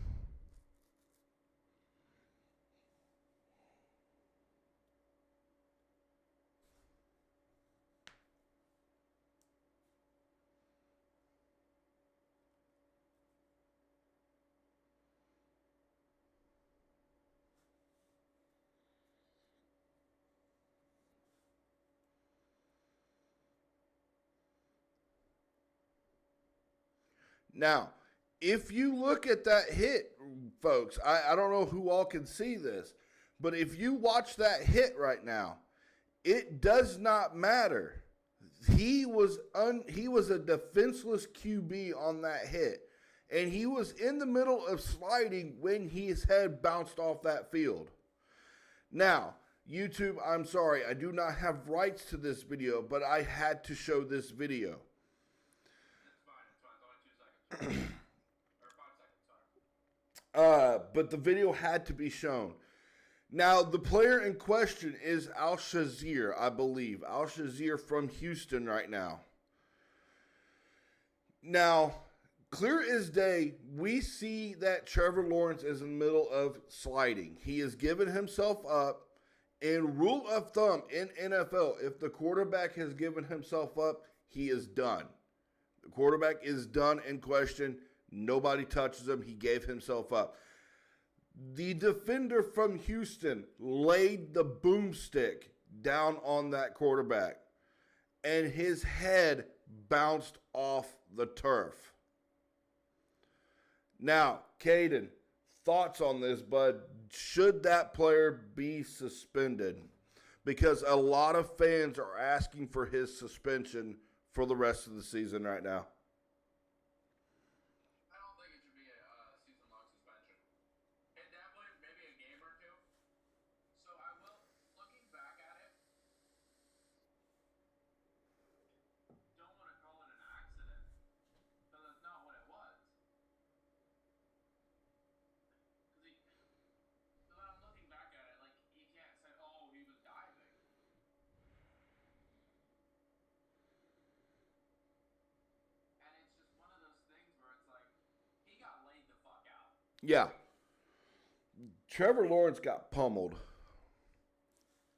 Now, if you look at that hit, folks, I don't know who all can see this, but if you watch that hit right now, it does not matter. He was a defenseless QB on that hit, and he was in the middle of sliding when his head bounced off that field. Now, YouTube, I'm sorry, I do not have rights to this video, but I had to show this video. It's fine. It's only 2 seconds. Or 5 seconds, sorry. But the video had to be shown. Now, the player in question is Al Shazier, I believe. Al Shazier from Houston right now. Now, clear as day, we see that Trevor Lawrence is in the middle of sliding. He has given himself up. And rule of thumb in NFL, if the quarterback has given himself up, he is done. The quarterback is done in question. Nobody touches him. He gave himself up. The defender from Houston laid the boomstick down on that quarterback, and his head bounced off the turf. Now, Caden, thoughts on this, bud? Should that player be suspended? Because a lot of fans are asking for his suspension for the rest of the season right now. I don't think it should be a season-long suspension. And definitely maybe a game or two. So I will, looking back at it, don't want to call it an accident, because that's not what it was. Because when I'm looking back at it, like, you can't say, oh, he was diving. And it's just one of those things where it's like, he got laid the fuck out. Yeah. Trevor Lawrence got pummeled.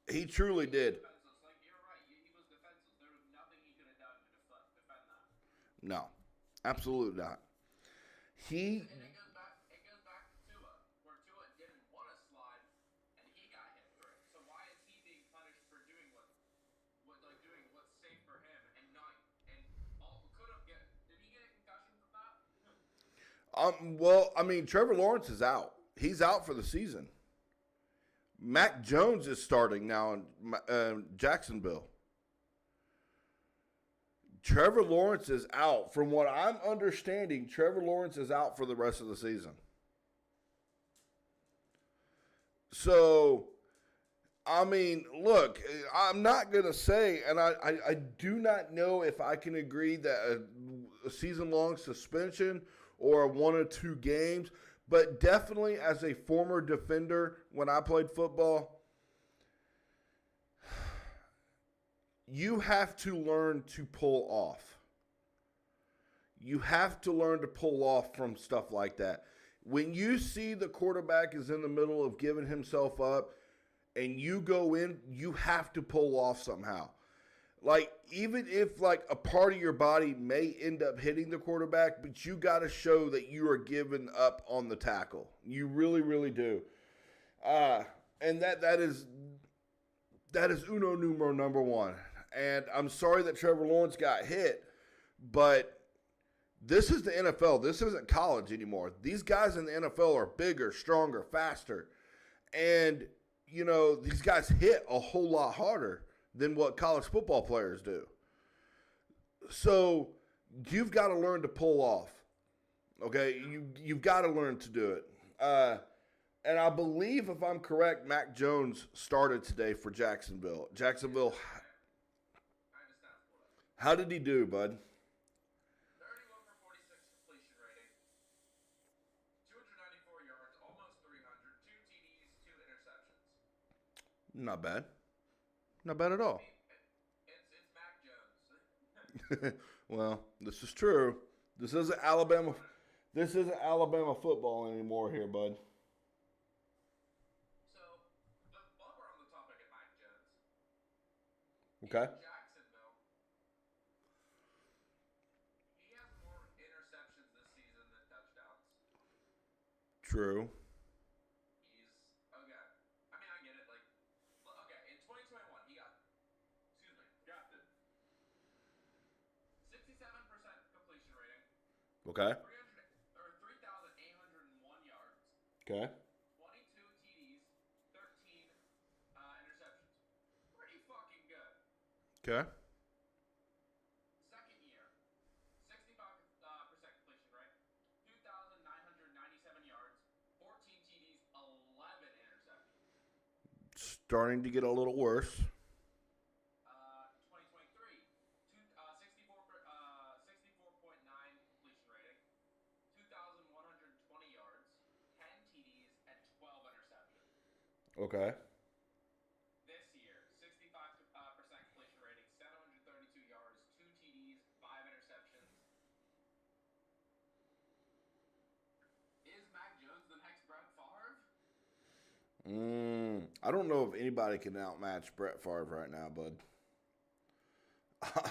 He truly did. Defenseless. Like, you're right. He was defenseless. There was nothing he could have done to defend that. No, absolutely not. He. And it goes back to Tua, where Tua didn't want to slide, and he got hit for it. So why is he being punished for doing doing what's safe for him and not and all could have get? Did he get a concussion from that? Well, I mean, Trevor Lawrence is out. He's out for the season. Mac Jones is starting now in Jacksonville. Trevor Lawrence is out. From what I'm understanding, Trevor Lawrence is out for the rest of the season. So, I mean, look, I'm not going to say, and I do not know if I can agree that a season-long suspension or 1 or 2 games, but definitely as a former defender when I played football, you have to learn to pull off. You have to learn to pull off from stuff like that. When you see the quarterback is in the middle of giving himself up and you go in, you have to pull off somehow. Like, even if, like, a part of your body may end up hitting the quarterback, but you got to show that you are giving up on the tackle. You really, really do. And that is uno numero number one. And I'm sorry that Trevor Lawrence got hit, but this is the NFL. This isn't college anymore. These guys in the NFL are bigger, stronger, faster. And, you know, these guys hit a whole lot harder than what college football players do. So you've got to learn to pull off. Okay? You've got to learn to do it. And I believe, if I'm correct, Mac Jones started today for Jacksonville. Jacksonville. How did he do, bud? 31 for 46 completion rating, 294 yards, almost 300, 2 TDs, 2 interceptions. Not bad. Not bad at all. It's Mac Jones. Well, this is true. This isn't Alabama. This isn't Alabama football anymore here, bud. So, while we're on the topic of Mac Jones, Okay. in Jacksonville, he has more interceptions this season than touchdowns. True. He's okay. I mean, I get it. Like, okay, in 2021, he got, drafted 67% completion rating, Okay. 3,801 yards. Okay. 22 TDs, 13 interceptions. Pretty fucking good. Okay. Second year, 65% completion rate, 2,997 yards, 14 TDs, 11 interceptions. Starting to get a little worse. 2023, 64.9 completion rating, 2,120 yards, 10 Okay. This year, 65% completion rating, 732 yards, 2 TDs, 5 interceptions. Is Mac Jones the next Brett Favre? I don't know if anybody can outmatch Brett Favre right now, bud.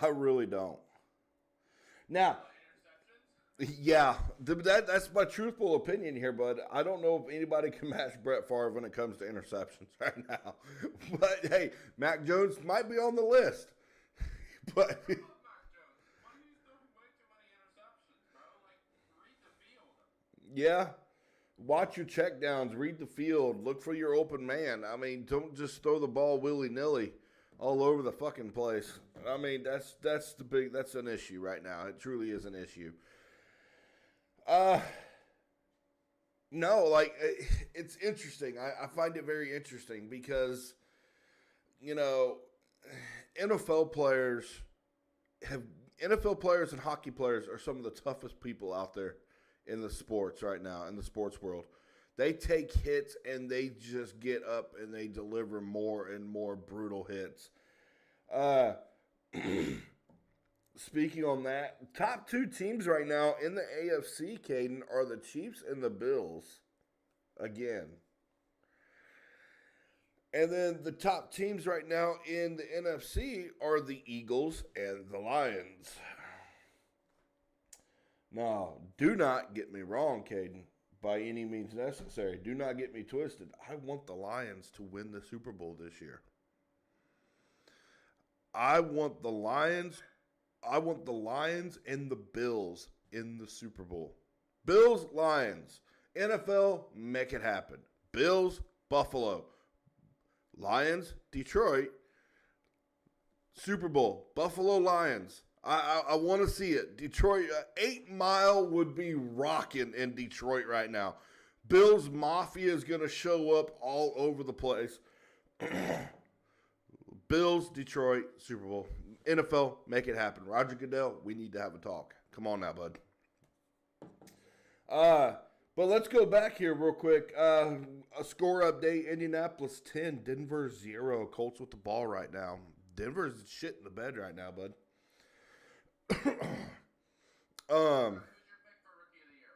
I really don't. Now, Interceptions? yeah, that's my truthful opinion here, bud. I don't know if anybody can match Brett Favre when it comes to interceptions right now. But hey, Mac Jones might be on the list. But I love Mac Jones, but he's throwing way too many interceptions, bro. Like, read the field. yeah, watch your checkdowns, read the field, look for your open man. I mean, don't just throw the ball willy nilly all over the fucking place. I mean, that's an issue right now. It truly is an issue. Uh, no, like it's interesting. I find it very interesting because you know NFL players have NFL players and hockey players are some of the toughest people out there in the sports right now in the sports world. They take hits and they just get up and they deliver more and more brutal hits. Uh, Speaking on that, top two teams right now in the AFC, Caden, are the Chiefs and the Bills. Again. And then the top teams right now in the NFC are the Eagles and the Lions. Now, do not get me wrong, Caden, by any means necessary. Do not get me twisted. I want the Lions to win the Super Bowl this year. I want the Lions and the Bills in the Super Bowl. Bills, Lions. NFL, make it happen. Bills, Buffalo. Lions, Detroit. Super Bowl, Buffalo Lions. I want to see it. Detroit, 8 Mile would be rocking in Detroit right now. Bills Mafia is going to show up all over the place. Bills, Detroit, Super Bowl. NFL, make it happen. Roger Goodell, we need to have a talk. Come on now, bud. But let's go back here real quick. A score update: Indianapolis 10, Denver 0. Colts with the ball right now. Denver's shit in the bed right now, bud. Who's your pick for rookie of the year?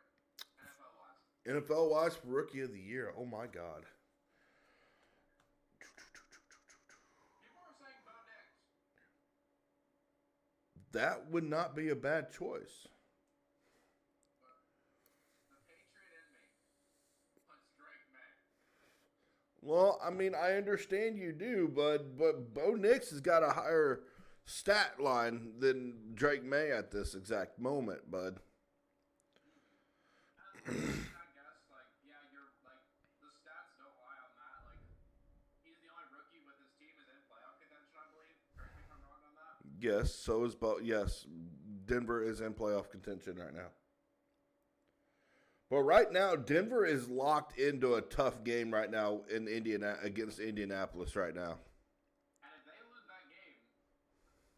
NFL wise. NFL wise for rookie of the year. Oh my God. People are saying Bo Nix. That would not be a bad choice. But the Patriot in me puts Drake May. Well, I mean, I understand you do, but Bo Nix has got a higher stat line than Drake May at this exact moment, bud. I guess, like, yeah, you're, like, the stats don't lie on that. Like, he's the only rookie with his team is in playoff contention, I believe. Correct me if I'm wrong on that. Yes, so is Bo. Yes, Denver is in playoff contention right now. But right now, Denver is locked into a tough game right now in against Indianapolis right now. And if they lose that game,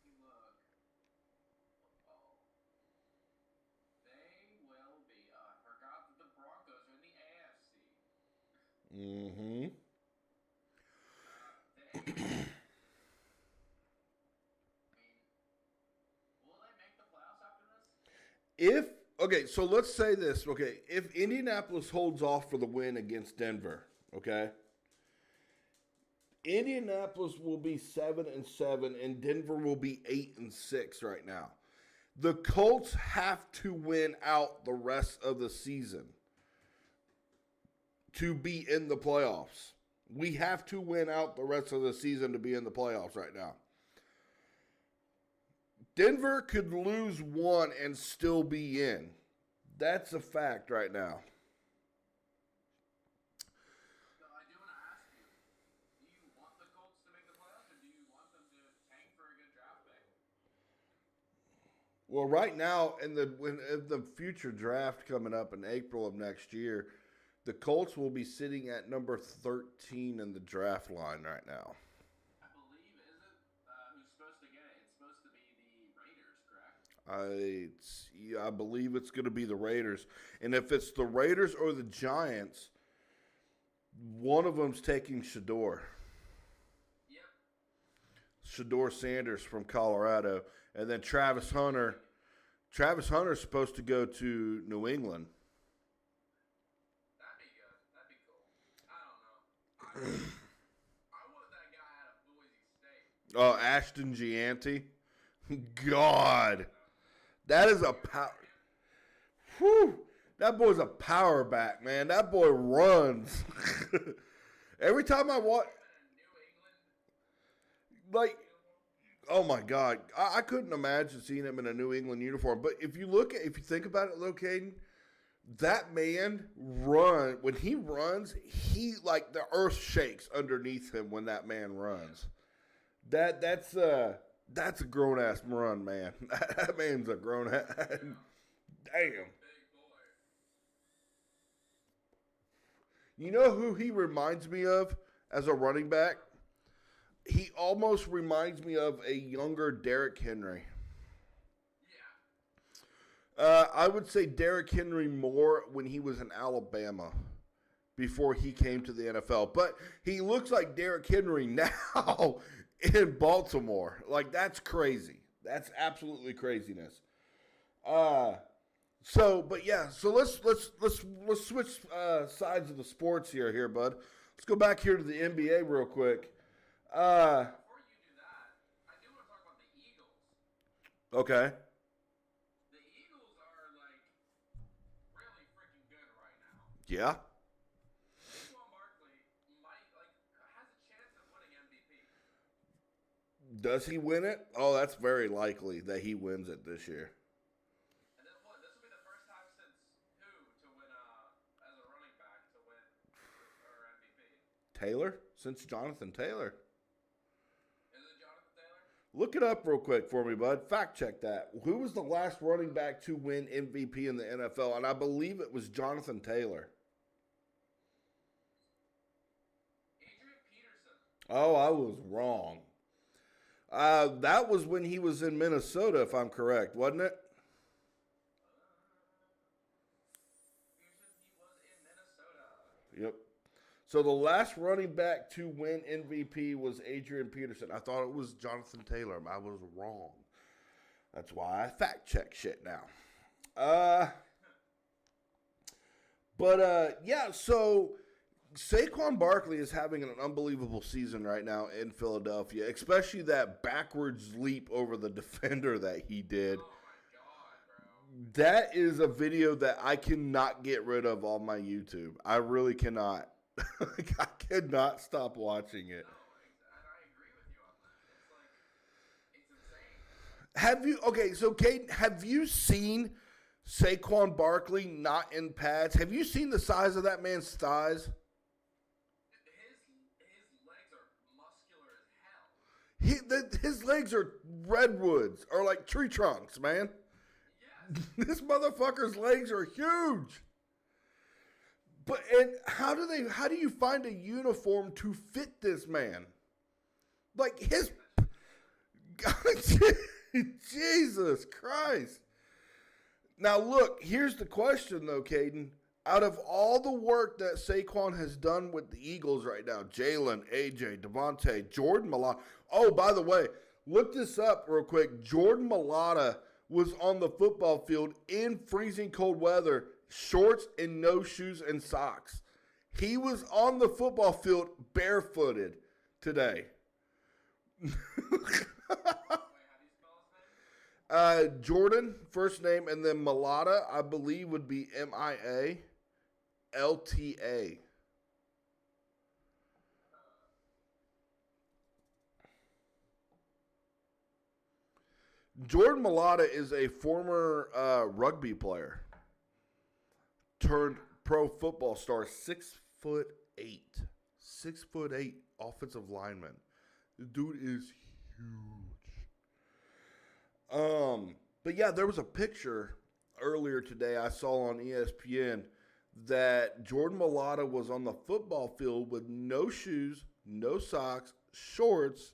you look, oh, they will be. I forgot that the Broncos are in the AFC. Mm-hmm. Will they make the playoffs after this? So let's say this. Okay, if Indianapolis holds off for the win against Denver, okay, Indianapolis will be 7-7, and Denver will be 8-6 right now. The Colts have to win out the rest of the season to be in the playoffs. We have to win out the rest of the season to be in the playoffs right now. Denver could lose one and still be in. That's a fact right now. No, I do want to ask you, do you want the Colts to make the playoffs, or do you want them to tank for a good draft pick? Well, right now in the future draft coming up in April of next year, the Colts will be sitting at number 13 in the draft line right now. I believe, is it? Who's supposed to get it? It's supposed to be the Raiders, correct? I believe it's going to be the Raiders, and if it's the Raiders or the Giants, One of them's taking Shador. Yep. Shador Sanders from Colorado. And then Travis Hunter. Travis Hunter's supposed to go to New England. That'd be good. That'd be cool. I don't know. I want that guy out of Boise State. Oh, Ashton Gianti. God. That is a power. Whew. That boy's a power back, man. That boy runs. Every time I watch. Like, oh my God. I couldn't imagine seeing him in a New England uniform. But if you think about it, though, Caden, that man when he runs, like the earth shakes underneath him when that man runs. That's a grown ass run, man. That man's a grown ass. Damn. You know who he reminds me of as a running back? He almost reminds me of a younger Derrick Henry. Yeah. I would say Derrick Henry more when he was in Alabama before he came to the NFL. But he looks like Derrick Henry now in Baltimore. Like, that's crazy. That's absolutely craziness. So let's switch sides of the sports here, bud. Let's go back here to the NBA real quick. Before you do that, I do want to talk about the Eagles. Okay. The Eagles are, like, really freaking good right now. Yeah. Saquon Barkley has a chance of winning MVP. Does he win it? Oh, that's very likely that he wins it this year. And then what? This will be the first time since who to win as a running back to win or MVP? Taylor? Since Jonathan Taylor. Is it Jonathan Taylor? Look it up real quick for me, bud. Fact check that. Who was the last running back to win MVP in the NFL? And I believe it was Jonathan Taylor. Adrian Peterson. Oh, I was wrong. That was when he was in Minnesota, if I'm correct, wasn't it? He was in Minnesota. Yep. So the last running back to win MVP was Adrian Peterson. I thought it was Jonathan Taylor. I was wrong. That's why I fact check shit now. So Saquon Barkley is having an unbelievable season right now in Philadelphia, especially that backwards leap over the defender that he did. Oh my God, bro. That is a video that I cannot get rid of on my YouTube. I really cannot. I cannot stop watching it. No, I agree with you on that. It's insane. So Caden, have you seen Saquon Barkley not in pads? Have you seen the size of that man's thighs? His legs are muscular as hell. His legs are redwoods or like tree trunks, man. Yes. This motherfucker's legs are huge. And how do you find a uniform to fit this man? Like his Jesus Christ. Now look, here's the question though, Caden. Out of all the work that Saquon has done with the Eagles right now, Jalen, AJ, Devontae, Jordan Mailata. Oh, by the way, look this up real quick. Jordan Mailata was on the football field in freezing cold weather, shorts and no shoes and socks. He was on the football field barefooted today. Wait, how do you spell his name? Jordan, first name, and then Mailata, I believe, would be Mialta. Jordan Mailata is a former rugby player turned pro football star, 6'8", 6'8" offensive lineman. The dude is huge. But yeah, there was a picture earlier today I saw on ESPN that Jordan Mailata was on the football field with no shoes, no socks, shorts.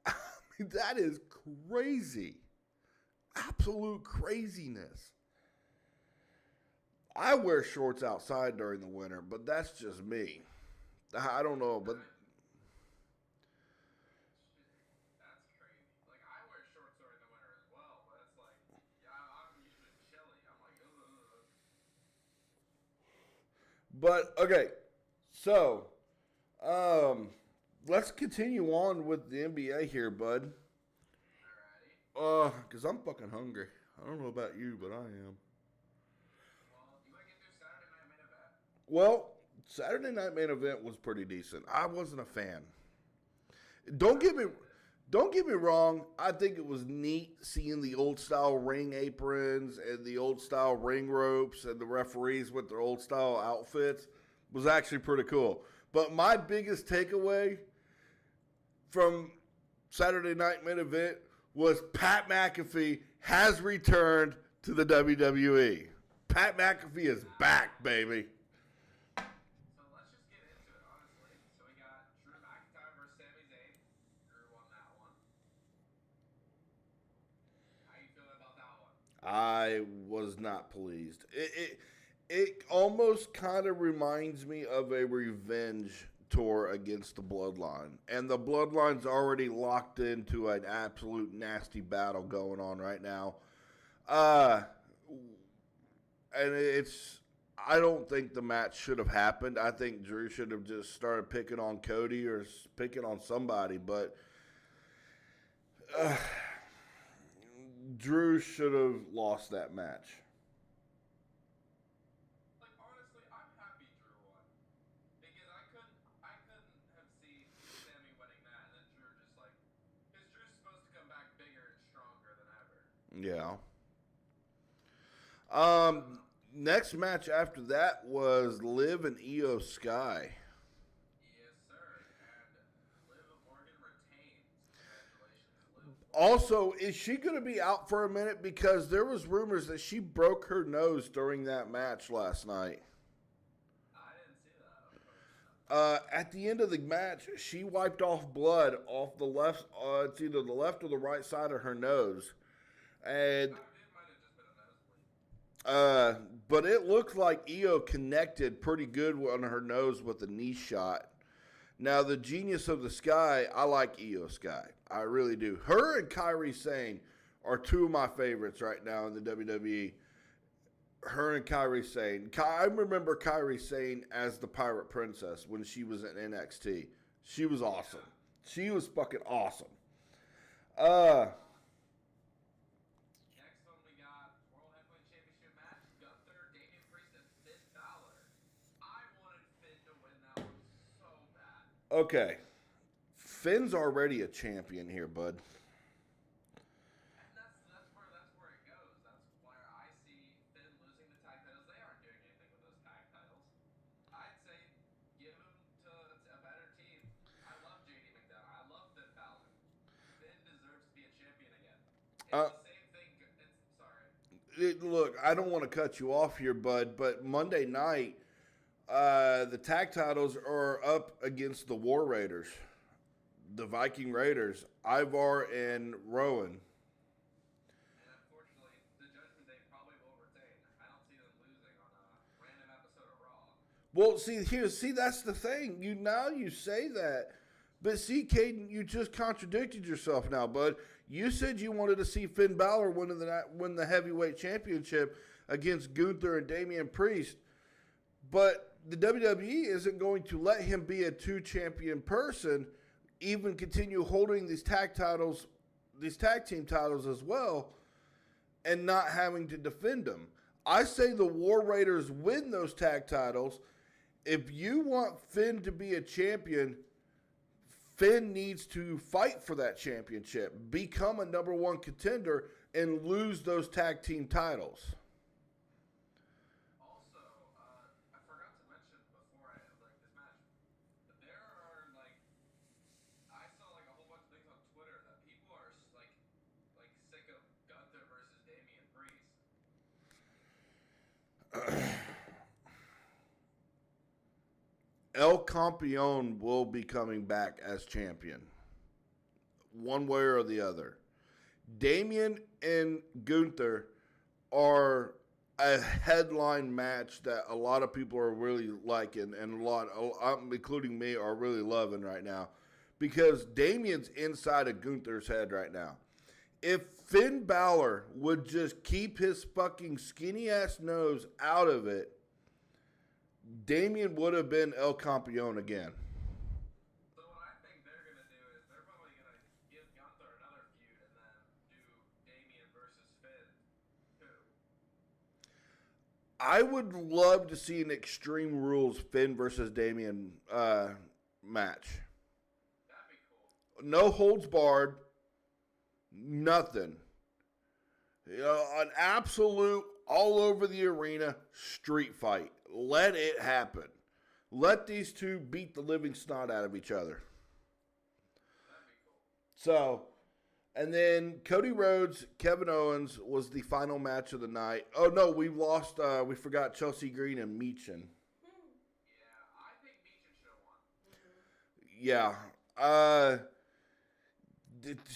I mean, that is crazy. Absolute craziness. I wear shorts outside during the winter, but that's just me. I don't know, but That's crazy. Like I wear shorts during the winter as well, but it's like, yeah, I'm usually chilly. I'm like, ugh. but okay. So, um, let's continue on with the NBA here, bud. Alrighty. Cause I'm fucking hungry. I don't know about you, but I am. Well, you want to get through Saturday night main event? Well, Saturday night main event was pretty decent. I wasn't a fan. Don't get me don't get me wrong. I think it was neat seeing the old style ring aprons and the old style ring ropes and the referees with their old style outfits was actually pretty cool. But my biggest takeaway from Saturday night main event was Pat McAfee has returned to the WWE. Pat McAfee is back, baby. So let's just get into it, honestly. So we got Drew McIntyre versus Sami Zayn. Drew won that one. How you feeling about that one? I was not pleased. It almost kind of reminds me of a revenge tour against the Bloodline. And the Bloodline's already locked into an absolute nasty battle going on right now. And I don't think the match should have happened. I think Drew should have just started picking on Cody or picking on somebody. But Drew should have lost that match. Like honestly, I'm happy Drew won because I couldn't have seen Sammy winning that and then Drew just like because Drew's supposed to come back bigger and stronger than ever. Yeah. Next match after that was Liv and Io Sky. Yes, sir. And Liv Morgan retains. Congratulations, Liv. Also, is she going to be out for a minute? Because there was rumors that she broke her nose during that match last night. I didn't see that. At the end of the match, she wiped off blood off the left. It's either the left or the right side of her nose, and It might have just been a nosebleed. but it looked like Io connected pretty good on her nose with a knee shot. Now, the genius of the Sky, I like Io Sky. I really do. Her and Kairi Sane are two of my favorites right now in the WWE. Her and Kairi Sane. I remember Kairi Sane as the Pirate Princess when she was in NXT. She was awesome. She was fucking awesome. Next one we got World Heavyweight Championship match: Gunther, Damian Priest, and Finn Balor. I wanted Finn to win that one so bad. Okay. Finn's already a champion here, bud. And that's where it goes. That's where I see Finn losing the tag titles. They aren't doing anything with those tag titles. I'd say give them to a better team. I love JD McDonough. I love Finn Balor. Finn deserves to be a champion again. It's the same thing. Sorry. Look, I don't want to cut you off here, bud, but Monday night, the tag titles are up against the War Raiders, the Viking Raiders, Ivar and Rowan. And unfortunately, the Judgment Day probably will retain. I don't see them losing on a random episode of Raw. Well, see, that's the thing. You say that, but see, Caden, you just contradicted yourself now, bud. You said you wanted to see Finn Balor win the heavyweight championship against Gunther and Damian Priest, but the WWE isn't going to let him be a two-champion person, even continue holding these tag team titles as well, and not having to defend them. I say the War Raiders win those tag titles. If you want Finn to be a champion, Finn needs to fight for that championship, become a number one contender, and lose those tag team titles. Also, I forgot to mention before this match, there are I saw a whole bunch of things on Twitter that people are sick of Gunther versus Damian Priest. El Campeon will be coming back as champion, one way or the other. Damian and Gunther are a headline match that a lot of people are really liking, and including me, are really loving right now, because Damien's inside of Gunther's head right now. If Finn Balor would just keep his fucking skinny ass nose out of it, Damien would have been El Campeon again. So what I think they're gonna do is they're probably gonna give Gunther another feud and then do Damien versus Finn too. I would love to see an Extreme Rules Finn versus Damien match. That'd be cool. No holds barred, nothing. An absolute all over the arena street fight. Let it happen. Let these two beat the living snot out of each other. That'd be cool. So, and then Cody Rhodes, Kevin Owens was the final match of the night. Oh no, we lost. We forgot Chelsea Green and Meechin. Yeah, I think Meechin should have won. Yeah.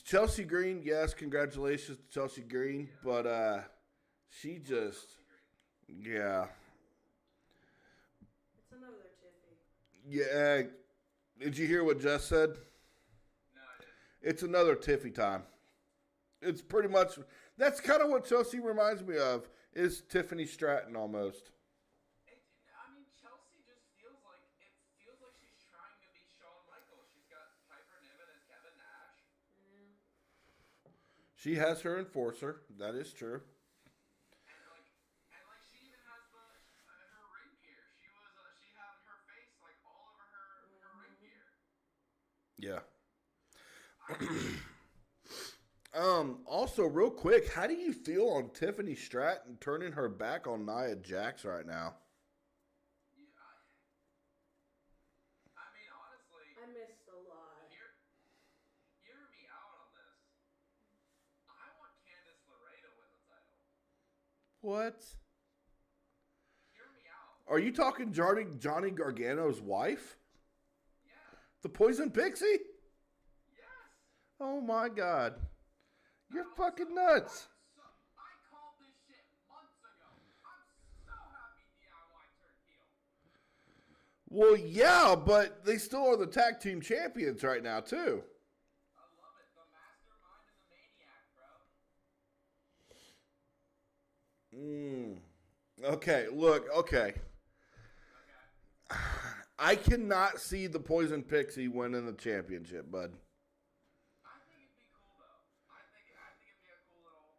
Chelsea Green, yes, congratulations to Chelsea Green, but she just, yeah. It's another Tiffy. Yeah. Did you hear what Jess said? No, I didn't. It's another Tiffy time. It's pretty much, that's kind of what Chelsea reminds me of, is Tiffany Stratton almost. I mean, Chelsea just feels like she's trying to be Shawn Michaels. She's got Piper Niven as Kevin Nash. Yeah. She has her enforcer. That is true. And she even has her ring gear. She had her face like all over her ring gear. Yeah. Also, real quick, how do you feel on Tiffany Stratton turning her back on Nia Jax right now? Yeah, I mean, honestly, I missed a lot. hear me out on this. I want Candice LeRae to win the title. What? Hear me out. Are you talking Johnny Gargano's wife? Yeah. The Poison Pixie? Yes. Oh my God. You're I'm fucking so- nuts. I called this shit months ago. I'm so happy DIY turned heel. Well, yeah, but they still are the tag team champions right now, too. I love it. The mastermind and the maniac, bro. Okay, look, okay. Okay. I cannot see the Poison Pixie winning the championship, bud. I think it'd be cool though. I think it'd be a cool little.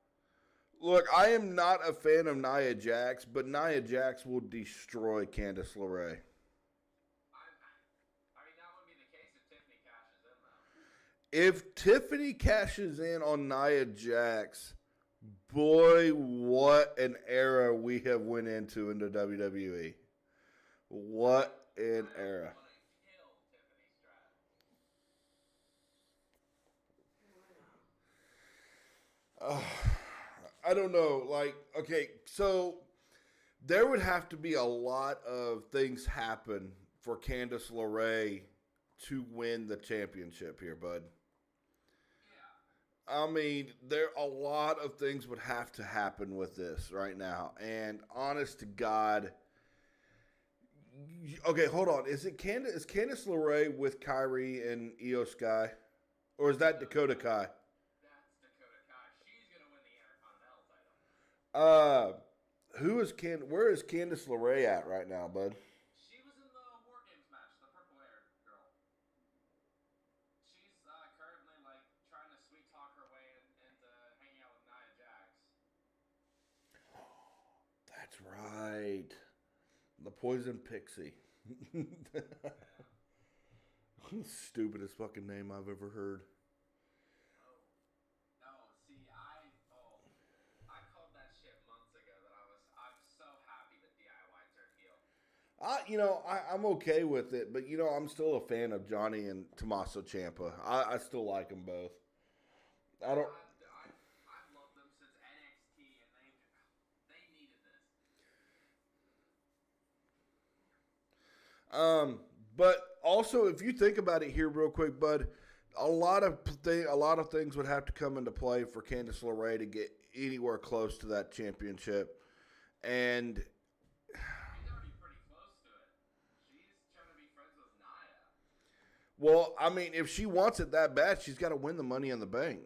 Look, I am not a fan of Nia Jax, but Nia Jax will destroy Candice LeRae. I mean, that wouldn't be the case if Tiffany cashes in though. If Tiffany cashes in on Nia Jax, boy, what an era we have went into in the WWE. What an era. I want to kill Tiffany Stratton. I don't know. Like, okay, so there would have to be a lot of things happen for Candice LeRae to win the championship here, bud. Yeah. I mean, a lot of things would have to happen with this right now. And honest to God, okay, hold on. Is Candice LeRae with Kyrie and Io Sky? Or is that Dakota Kai? That's Dakota Kai. She's gonna win the Intercontinental title. Where is Candice LeRae at right now, bud? She was in the War Games match, the purple-haired girl. She's currently like trying to sweet talk her way into hanging out with Nia Jax. That's right. The Poison Pixie. Stupidest fucking name I've ever heard. No, see, I called that shit months ago that I'm so happy that DIY turned heel. I'm okay with it, but I'm still a fan of Johnny and Tommaso Ciampa. I still like them both. I don't. I've loved them since NXT, and they needed this. But also, if you think about it here real quick, bud, a lot of things would have to come into play for Candice LeRae to get anywhere close to that championship. And, She's already pretty close to it. She's trying to be friends with Naya. well, I mean, if she wants it that bad, she's got to win the Money in the Bank.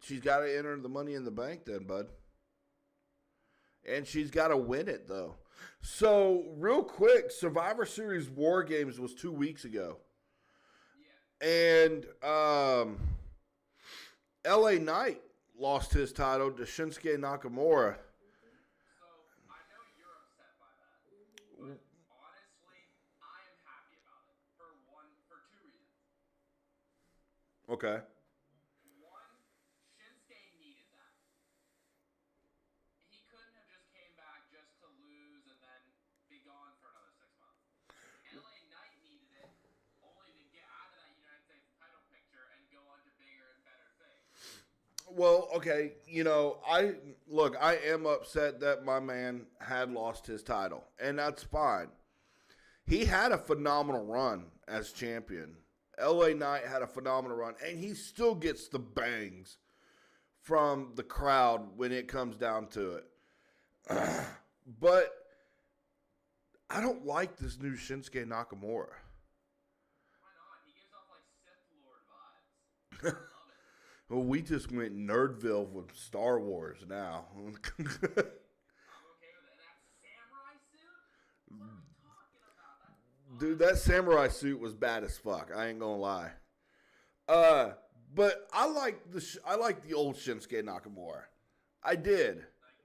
She's got to enter the Money in the Bank then, bud. And she's got to win it, though. So, real quick, Survivor Series War Games was 2 weeks ago. Yeah. And LA Knight lost his title to Shinsuke Nakamura. So I know you're upset by that, but honestly, I am happy about it for two reasons. Okay. One, Shinsuke needed that. He couldn't have just came back just to lose and then be gone for another 6 months. LA Knight needed it only to get out of that United States title picture and go on to bigger and better things. Well, okay, I am upset that my man had lost his title, and that's fine. He had a phenomenal run as champion. LA Knight had a phenomenal run, and he still gets the bangs from the crowd when it comes down to it. But I don't like this new Shinsuke Nakamura. Why not? He gives off like Sith Lord vibes. I love it. Well, we just went Nerdville with Star Wars now. I'm okay with it. And that samurai suit? What are we talking about? Dude, that samurai suit was bad as fuck. I ain't gonna lie. But I like the old Shinsuke Nakamura. I did. Like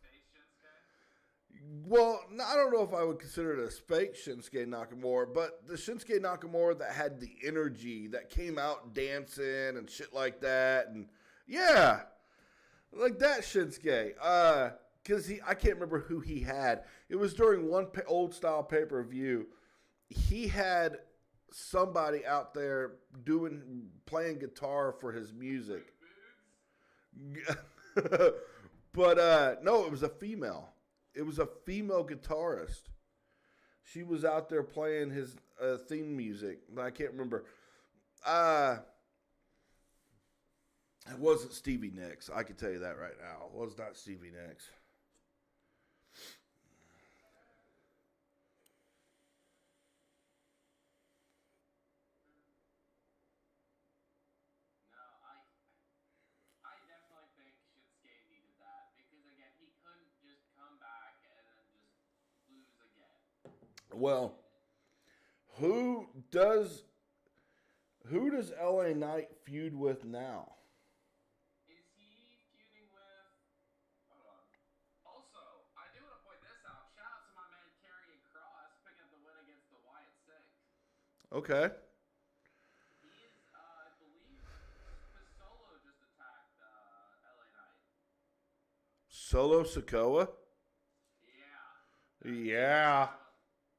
face Shinsuke? Well, I don't know if I would consider it a fake Shinsuke Nakamura, but the Shinsuke Nakamura that had the energy, that came out dancing and shit like that, and yeah, like that Shinsuke. Because I can't remember who he had. It was during one old style pay-per-view. He had somebody out there playing guitar for his music. But no, it was a female. It was a female guitarist. She was out there playing his theme music. I can't remember. It wasn't Stevie Nicks. I can tell you that right now. It was not Stevie Nicks. No, I definitely think Shinsuke needed that because again he couldn't just come back and then just lose again. Well, who does LA Knight feud with now? Is he feuding with? Hold on. Also, I do want to point this out. Shout out to my man Karrion Kross picking up the win against the Wyatt Six. Okay. He is, I believe, because Solo just attacked LA Knight. Solo Sikoa? Yeah. Yeah. Yeah.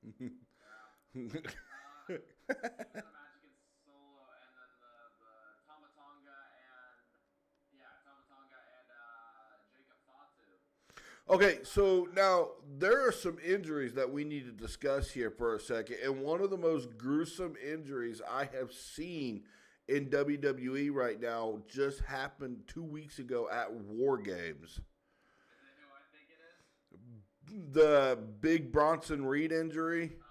He was in a match against Solo and then the Tamatonga and Jacob Fatu. Okay, so now there are some injuries that we need to discuss here for a second. And one of the most gruesome injuries I have seen in WWE right now just happened 2 weeks ago at War Games. Is it who I think it is? The big Bronson Reed injury. Oh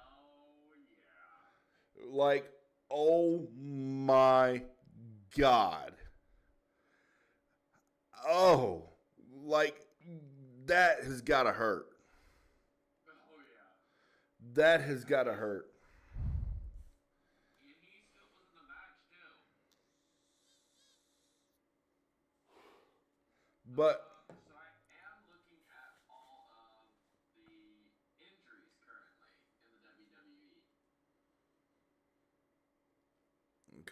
yeah. Like, oh my God. Oh, like, that has got to hurt. Oh yeah. That has got to hurt. And he still was in the match too. But So I am looking at all of the injuries currently in the WWE.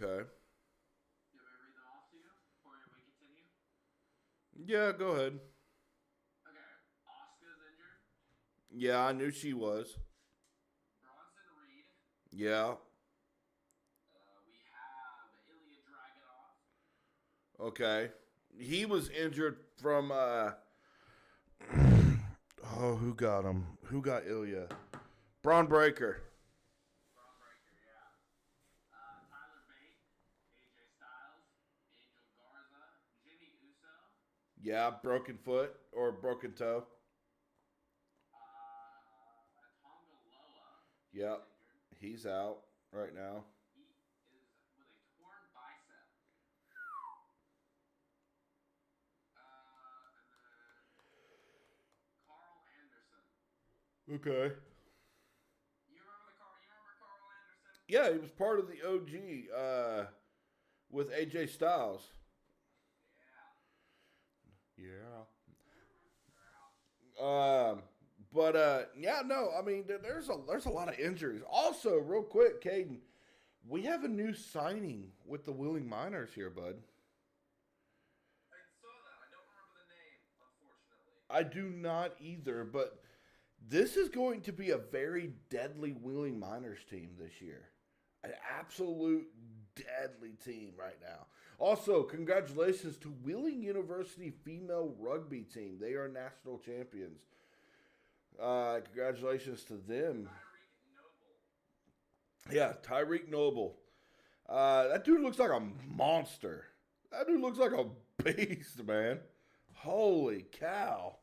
okay. Do we read them off to you before we continue? Yeah, go ahead. Okay. Asuka's injured. Yeah, I knew she was. Bronson Reed. Yeah. We have Ilya Dragunov. Okay. He was injured from oh, who got him? Who got Ilya? Braun Breaker. Braun Breaker, yeah. Tyler Bate. AJ Styles. Angel Garza. Jimmy Uso. Yeah, broken foot or broken toe. Yep. injured. He's out right now. He is with a torn bicep. And then Carl Anderson. Okay. You remember Carl Anderson? Yeah, he was part of the OG with AJ Styles. Yeah. Yeah. Yeah, no, I mean, there's a lot of injuries. Also, real quick, Caden, we have a new signing with the Wheeling Miners here, bud. I saw that. I don't remember the name, unfortunately. I do not either, but this is going to be a very deadly Wheeling Miners team this year. An absolute deadly team right now. Also, congratulations to Wheeling University female rugby team. They are national champions. Congratulations to them. Tyreek Noble. Yeah, Tyreek Noble. That dude looks like a monster. That dude looks like a beast, man. Holy cow.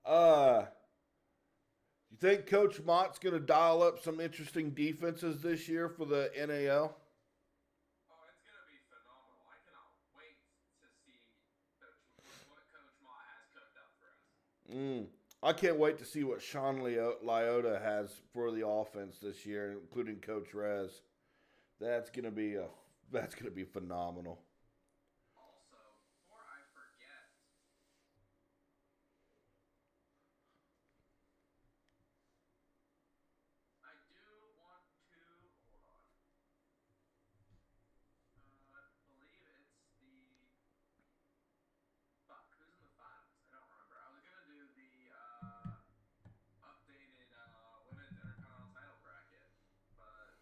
You think Coach Mott's going to dial up some interesting defenses this year for the NAL? Oh, it's going to be phenomenal. I cannot wait to see what Coach Mott has cooked up for us. I can't wait to see what Sean Lyotta has for the offense this year, including Coach Rez. That's gonna be phenomenal. Also, before I forget, I do want to hold on. I believe it's who's in the finals? I don't remember. I was gonna do the updated women's intercontinental title bracket, but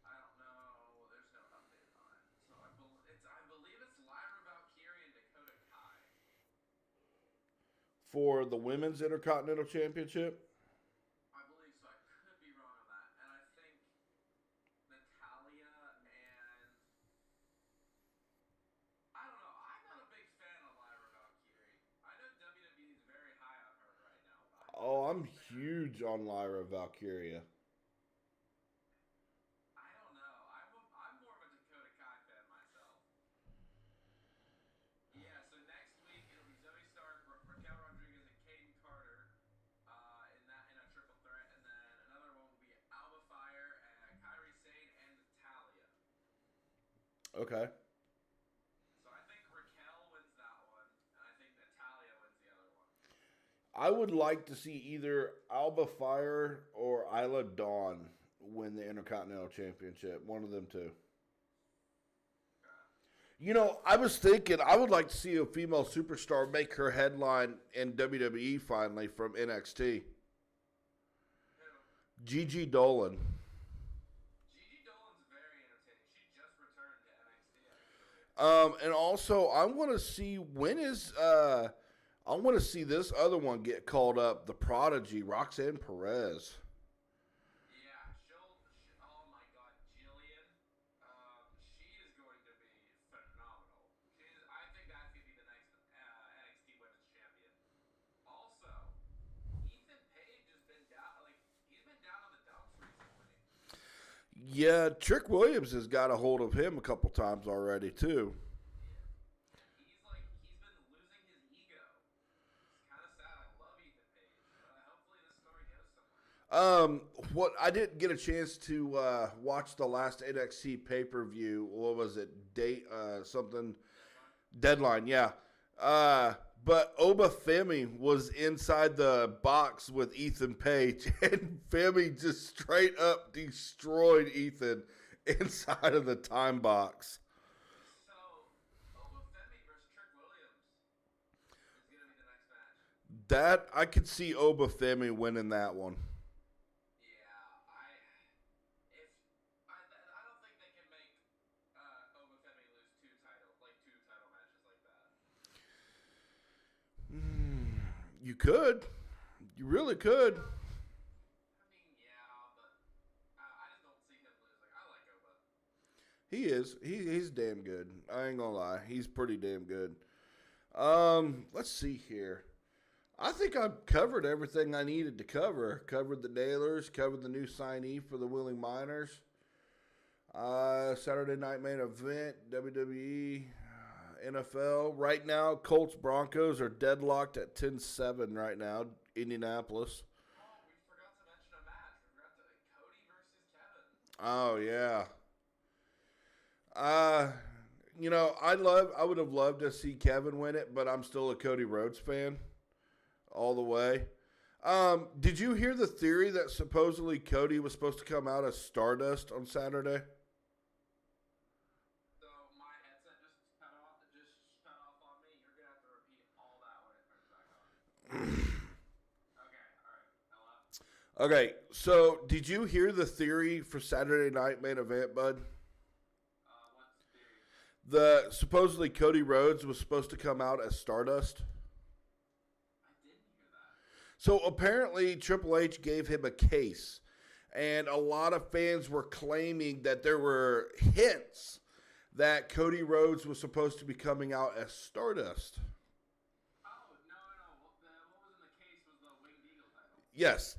I don't know. There's no update on it. So I believe it's Lyra Valkyrie and Dakota Kai. For the women's Intercontinental Championship? I believe so. I could be wrong on that. And I think Natalia and I don't know. I'm not a big fan of Lyra Valkyrie. I know WWE is very high on her right now. Oh, I'm huge on Lyra Valkyria. I don't know. I'm more of a Dakota Kai fan myself. Yeah, so next week it'll be Zoe Stark, Raquel Rodriguez, and Caden Carter in a triple threat, and then another one will be Alba Fire, Kairi Sane, and Natalia. Okay. So I think Raquel wins that one, and I think Natalia wins the other one. I would like to see either Alba Fire or Isla Dawn win the Intercontinental Championship. One of them two. You know, I was thinking I would like to see a female superstar make her headline in WWE finally from NXT. Who? Gigi Dolan. Gigi Dolan's very entertaining. She just returned to NXT, actually. And also I want to see I want to see this other one get called up, the Prodigy, Roxanne Perez. Yeah, oh my God, Jillian. She is going to be phenomenal. I think that's going to be the next NXT Women's Champion. Also, Ethan Page has been down, he's been down in the dumps recently. Yeah, Trick Williams has got a hold of him a couple times already too. Yeah. He's been losing his ego. It's kind of sad. I love Ethan Page, but hopefully this story goes somewhere. What I didn't get a chance to watch the last NXT pay-per-view. What was it? Something Deadline, yeah. But Oba Femi was inside the box with Ethan Page, and Femi just straight up destroyed Ethan inside of the time box. So, Oba Femi versus Trick Williams is going to be the next match. That I could see Oba Femi winning that one. I don't think they can make Oba Femi lose two title matches like that. You could. You really could. I mean, yeah, but I just don't see him losing. I like Oba. He is. He's damn good. I ain't gonna lie. He's pretty damn good. Let's see here. I think I've covered everything I needed to cover. Covered the Nailers, covered the new signee for the Wheeling Miners. Saturday night main event, WWE, NFL. Right now, Colts Broncos are deadlocked at 10-7 right now, Indianapolis. Oh, we forgot to mention a match. We forgot to Cody versus Kevin. Oh yeah. Uh I would have loved to see Kevin win it, but I'm still a Cody Rhodes fan all the way. Did you hear the theory that supposedly Cody was supposed to come out as Stardust on Saturday? So my headset just cut off on me. You're gonna have to repeat all that when it turns back on. Okay, alright. Hello? Okay, so did you hear the theory for Saturday night main event, bud? What's the theory? The supposedly Cody Rhodes was supposed to come out as Stardust. I didn't hear that. So apparently Triple H gave him a case, and a lot of fans were claiming that there were hints that Cody Rhodes was supposed to be coming out as Stardust. Oh, no. What was in the case was the Winged Eagle title. Yes,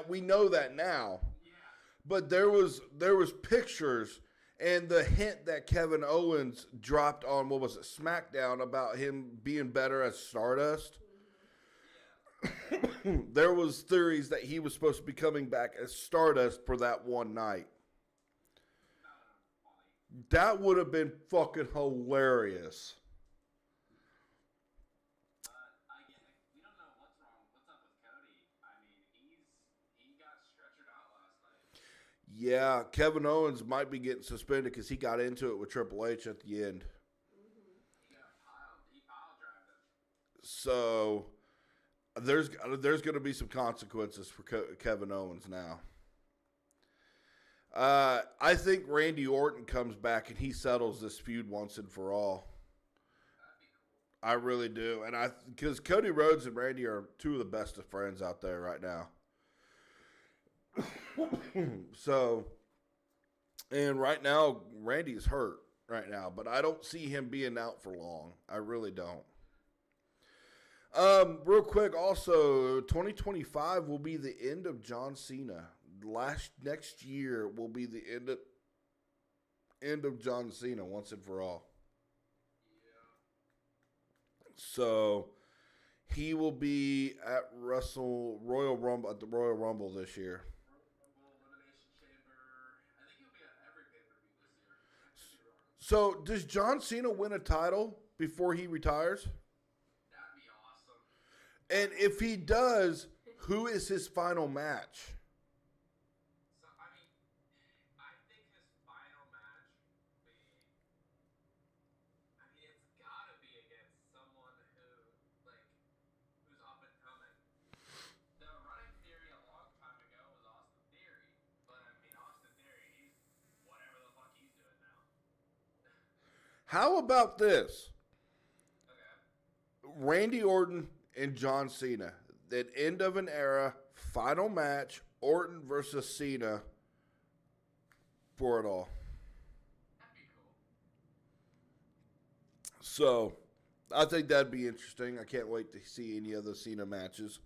we know that now. Yeah. But there was pictures and the hint that Kevin Owens dropped on what was it, SmackDown, about him being better as Stardust. There was theories that he was supposed to be coming back as Stardust for that one night. That would have been fucking hilarious. We don't know what's wrong. What's up with Cody? I mean, he got stretchered out last night. Yeah, Kevin Owens might be getting suspended because he got into it with Triple H at the end. He pile drived him. So there's going to be some consequences for Kevin Owens now. I think Randy Orton comes back and he settles this feud once and for all. That'd be cool. I really do, and because Cody Rhodes and Randy are two of the best of friends out there right now. So, and right now Randy's hurt right now, but I don't see him being out for long. I really don't. Real quick, also, 2025 will be the end of John Cena. Next year will be the end of John Cena once and for all. Yeah. So he will be at Royal Rumble this year. Rumble, Elimination Chamber. I think he'll be at every pay-per-view this year. I could be wrong. So does John Cena win a title before he retires? That'd be awesome. And if he does, who is his final match? So, I mean, I think his final match will be. I mean, it's gotta be against someone who's up and coming. The running theory a long time ago was Austin Theory, but I mean, Austin Theory, he's whatever the fuck he's doing now. How about this? Okay. Randy Orton and John Cena. At end of an era, final match, Orton versus Cena for it all. That'd be cool. So, I think that'd be interesting. I can't wait to see any other Cena matches.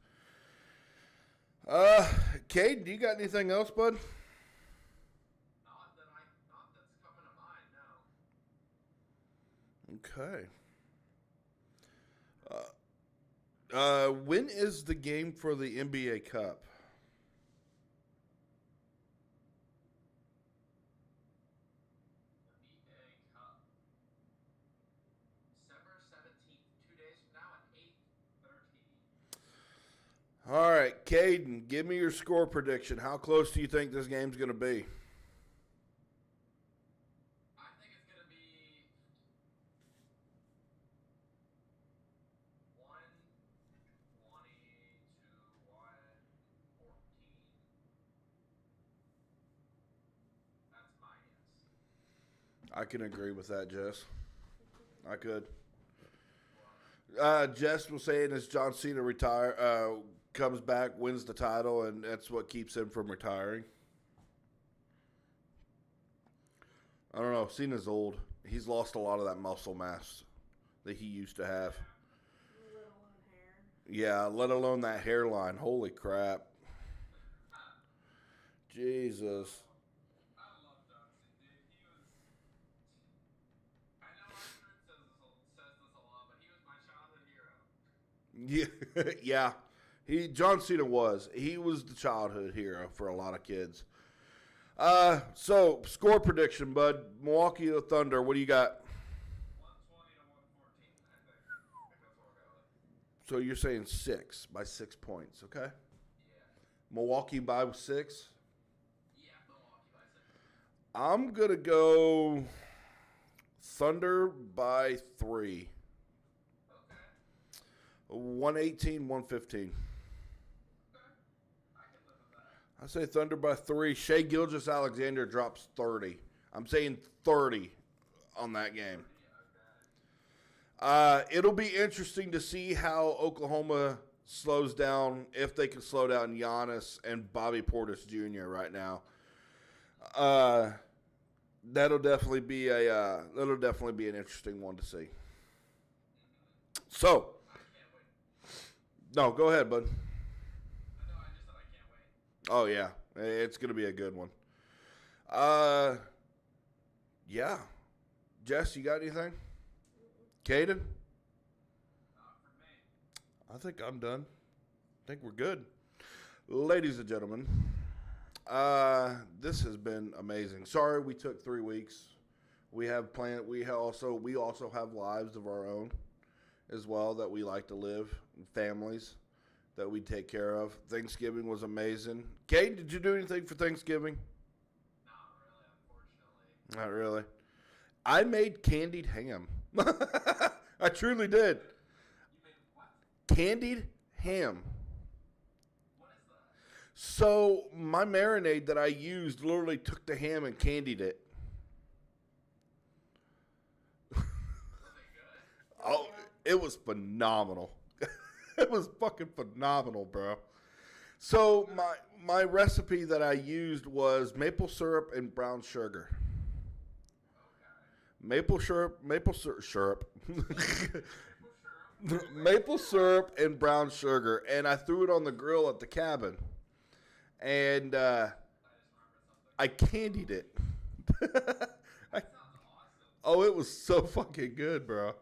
Caden, do you got anything else, bud? Not that's coming to mind, no. Okay. When is the game for the NBA Cup? NBA Cup. December 17th, 2 days from now at 8:13. All right, Caden, give me your score prediction. How close do you think this game's going to be? I think it's gonna be 120 to 114. That's my guess. I can agree with that, Jess. I could. Jess was saying as John Cena comes back, wins the title, and that's what keeps him from retiring. I don't know. Cena's old. He's lost a lot of that muscle mass that he used to have. Little in hair. Yeah, let alone that hairline. Holy crap. Jesus. I love Johnson, dude. He was. I know Arthur says this a lot, but he was my childhood hero. Yeah, yeah. John Cena was. He was the childhood hero for a lot of kids. So score prediction, bud. Milwaukee Thunder. What do you got? 120 to 114, I think. I think that's what we'll go with. So you're saying 6 by 6 points, okay? Yeah. Milwaukee by 6. Yeah, Milwaukee by 6. I'm gonna go Thunder by 3. Okay. 118, 115. Okay. I can live with that. I say Thunder by 3. Shea Gilgeous-Alexander drops 30. I'm saying 30 on that game. Yeah, okay. It'll be interesting to see how Oklahoma slows down, if they can slow down Giannis and Bobby Portis Jr. right now. That'll definitely be an interesting one to see. So, I can't wait. no, go ahead, bud. No, I just said I can't wait. Oh yeah, it's gonna be a good one. Yeah. Jess, you got anything? Caden? Not for me. I think I'm done. I think we're good. Ladies and gentlemen, this has been amazing. Sorry we took 3 weeks. We have planned. We also have lives of our own as well that we like to live, and families that we take care of. Thanksgiving was amazing. Caden, did you do anything for Thanksgiving? Not really, unfortunately. Not really. I made candied ham. I truly did. You made what? Candied ham. What is that? So my marinade that I used literally took the ham and candied it. Was it good? Oh, it was phenomenal. It was fucking phenomenal, bro. So my recipe that I used was maple syrup and brown sugar. Maple syrup, maple syrup and brown sugar, and I threw it on the grill at the cabin, and I candied it. Oh, it was so fucking good, bro.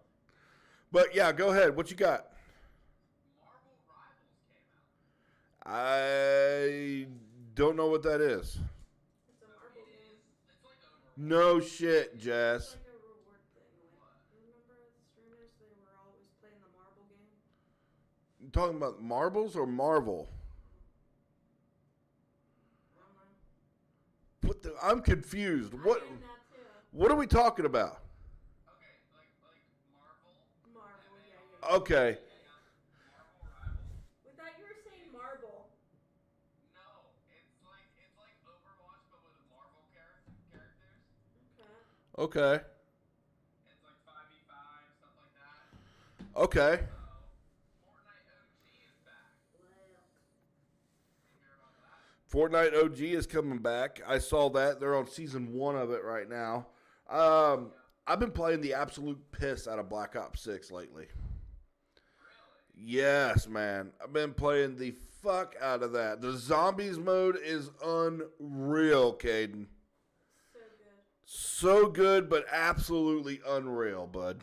But yeah, go ahead. What you got? Marvel Rivals came out. I don't know what that is. It's a marble game. It's like Overwatch. No shit, It's Jess. like a reward thing. Remember the streamers? They were always playing the marble game. You talking about marbles or Marvel? I don't know. What the? I'm confused. What? I'm that too. What are we talking about? Okay, like Marvel. Marble, yeah. Okay. Marvel Rivals. We thought you were saying marble. No, it's like Overwatch but with Marvel characters. Okay. Okay. It's like 5v5, stuff like that. Okay. Fortnite OG is back. Well, You hear about that? Fortnite OG is coming back. I saw that. They're on season 1 of it right now. I've been playing the absolute piss out of Black Ops 6 lately. Really? Yes, man. I've been playing the fuck out of that. The zombies mode is unreal, Caden. so good. So good, but absolutely unreal, bud.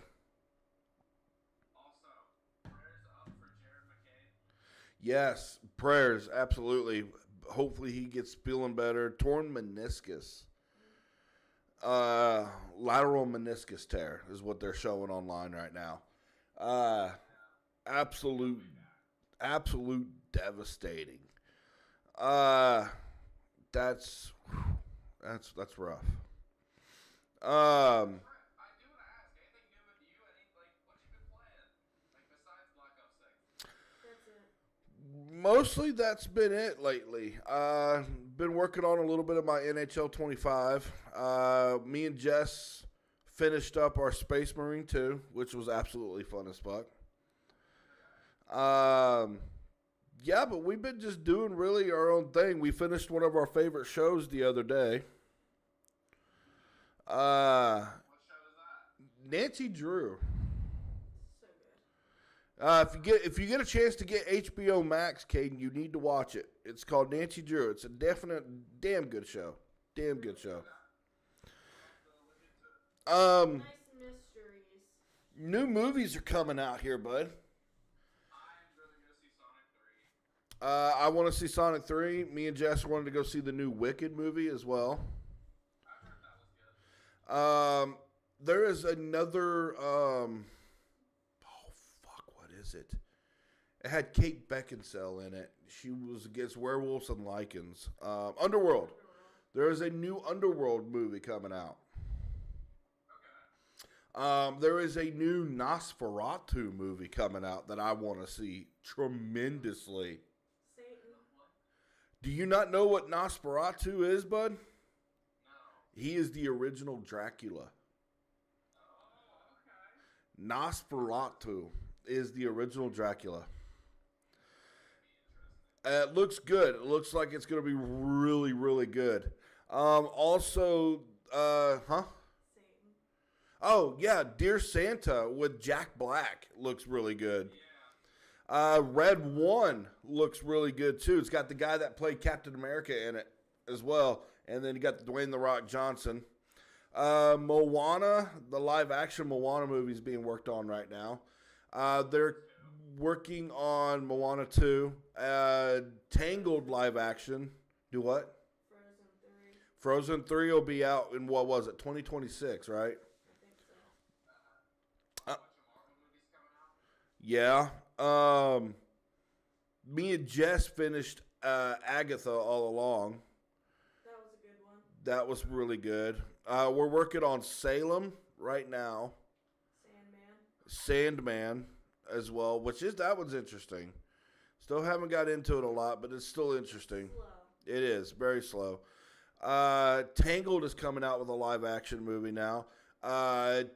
Also, prayers up for Jared McCabe. Yes, prayers, absolutely. Hopefully he gets feeling better. Torn meniscus. Lateral meniscus tear is what they're showing online right now. Absolute devastating. That's rough. I do want to ask, anything new with you? What you been playing? Like besides Black Ops 6? That's it. Mostly that's been it lately. Been working on a little bit of my NHL 25. Me and Jess finished up our Space Marine 2, which was absolutely fun as fuck. Yeah, but we've been just doing really our own thing. We finished one of our favorite shows the other day. What show is that? Nancy Drew. So good. If you get a chance to get HBO Max, Caden, you need to watch it. It's called Nancy Drew. It's a definite, damn good show. Damn good show. Nice mysteries. New movies are coming out here, bud. I'm going to go see Sonic 3. I want to see Sonic 3. Me and Jess wanted to go see the new Wicked movie as well. I heard that was good. There is another. What is it? It had Kate Beckinsale in it. She was against werewolves and lichens. Underworld. There is a new Underworld movie coming out. Okay. There is a new Nosferatu movie coming out that I want to see tremendously. Satan. Do you not know what Nosferatu is, bud? No. He is the original Dracula. Oh, okay. Nosferatu is the original Dracula. It looks good. It looks like it's going to be really, really good. Also, Satan. Oh, yeah, Dear Santa with Jack Black looks really good. Yeah. Red 1 looks really good, too. It's got the guy that played Captain America in it as well. And then you got Dwayne "The Rock" Johnson. Moana, the live-action Moana movie is being worked on right now. They're working on Moana 2. Tangled live-action. Do what? Frozen 3. Frozen 3 will be out in, 2026, right? I think so. A bunch of Marvel movies coming out. Yeah. Me and Jess finished Agatha all along. That was a good one. That was really good. We're working on Salem right now. Sandman as well, that one's interesting. Still haven't got into it a lot, but it's still interesting. Slow. It is very slow. Tangled is coming out with a live action movie now.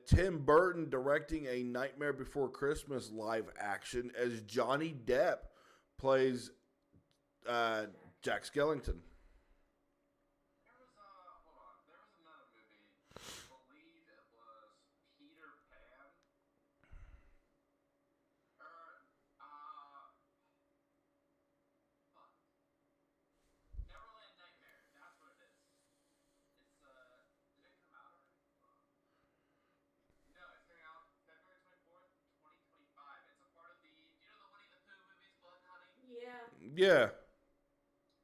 Tim Burton directing a Nightmare Before Christmas live action as Johnny Depp plays Jack Skellington. There was another movie. I believe it was Peter Pan. Neverland Nightmare. That's what it is. It's did it come out already? No, it's coming out February 24th, 2025. It's a part of the. Do you know the Winnie the Pooh movies, Blood and Honey? Yeah. Yeah.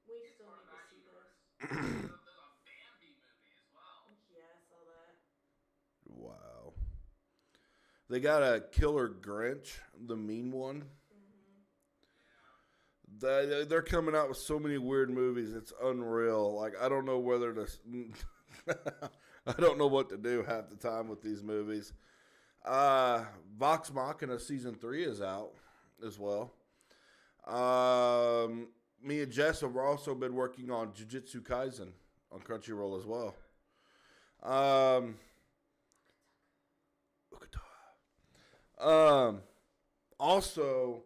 We It's still part of need to that see universe. those. There's a Bambi movie as well. Yeah, I saw that. Wow. They got a Killer Grinch, the mean one. They're coming out with so many weird movies. It's unreal. Like, I don't know whether to. I don't know what to do half the time with these movies. Vox Machina season 3 is out as well. Me and Jess have also been working on Jujutsu Kaisen on Crunchyroll as well. Also,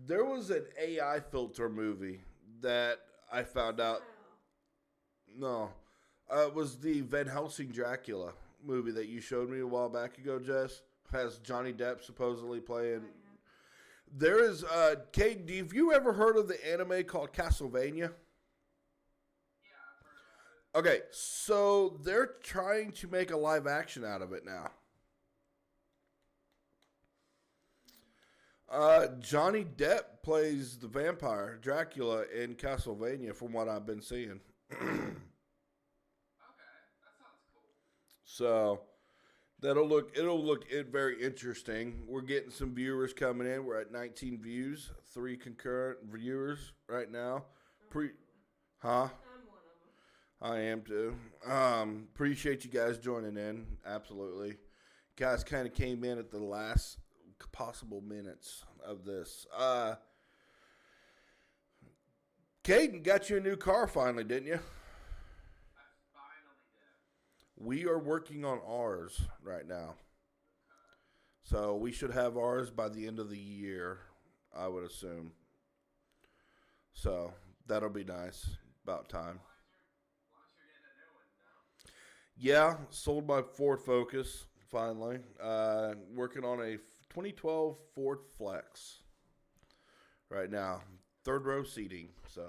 there was an AI filter movie that I found out. No, it was the Van Helsing Dracula movie that you showed me a while back ago, Jess. Has Johnny Depp supposedly playing. There is, Kate, have you ever heard of the anime called Castlevania? Yeah, I've heard about it. Okay, so they're trying to make a live action out of it now. Johnny Depp plays the vampire Dracula in Castlevania, from what I've been seeing. Okay, that sounds cool. So it'll look very interesting. We're getting some viewers coming in. We're at 19 views, 3 concurrent viewers right now. Huh? I'm one of them. I am too. Appreciate you guys joining in. Absolutely. Guys kind of came in at the last possible minutes of this. Caden, got you a new car finally, didn't you? I finally did. We are working on ours right now. So we should have ours by the end of the year, I would assume. So that'll be nice. About time. As long as you're getting a new one now. Yeah, sold my Ford Focus finally. Working on a 2012 Ford Flex. Right now, third row seating. So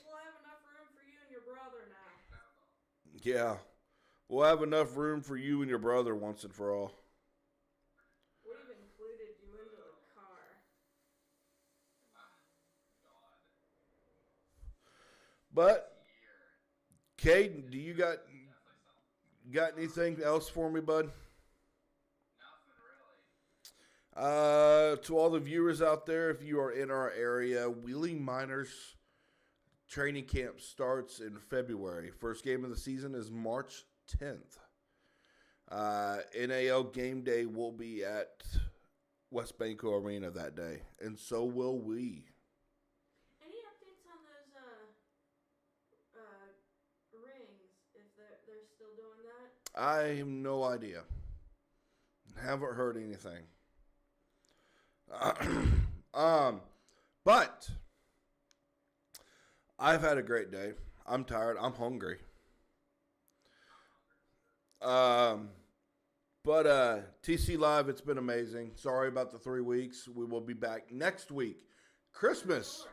We'll have enough room for you and your brother now. yeah, we'll have enough room for you and your brother once and for all. We've included you into the car. God. But Year. Caden, do you got Definitely something. anything else for me, bud? Nothing really. To all the viewers out there, if you are in our area, Wheeling Miners training camp starts in February. First game of the season is March 10th. NAL game day will be at West Banco Arena that day, and so will we. Any updates on those rings? If they're still doing that? I have no idea. Haven't heard anything. But I've had a great day. I'm tired. I'm hungry. But TC Live, it's been amazing. Sorry about the 3 weeks. We will be back next week. Christmas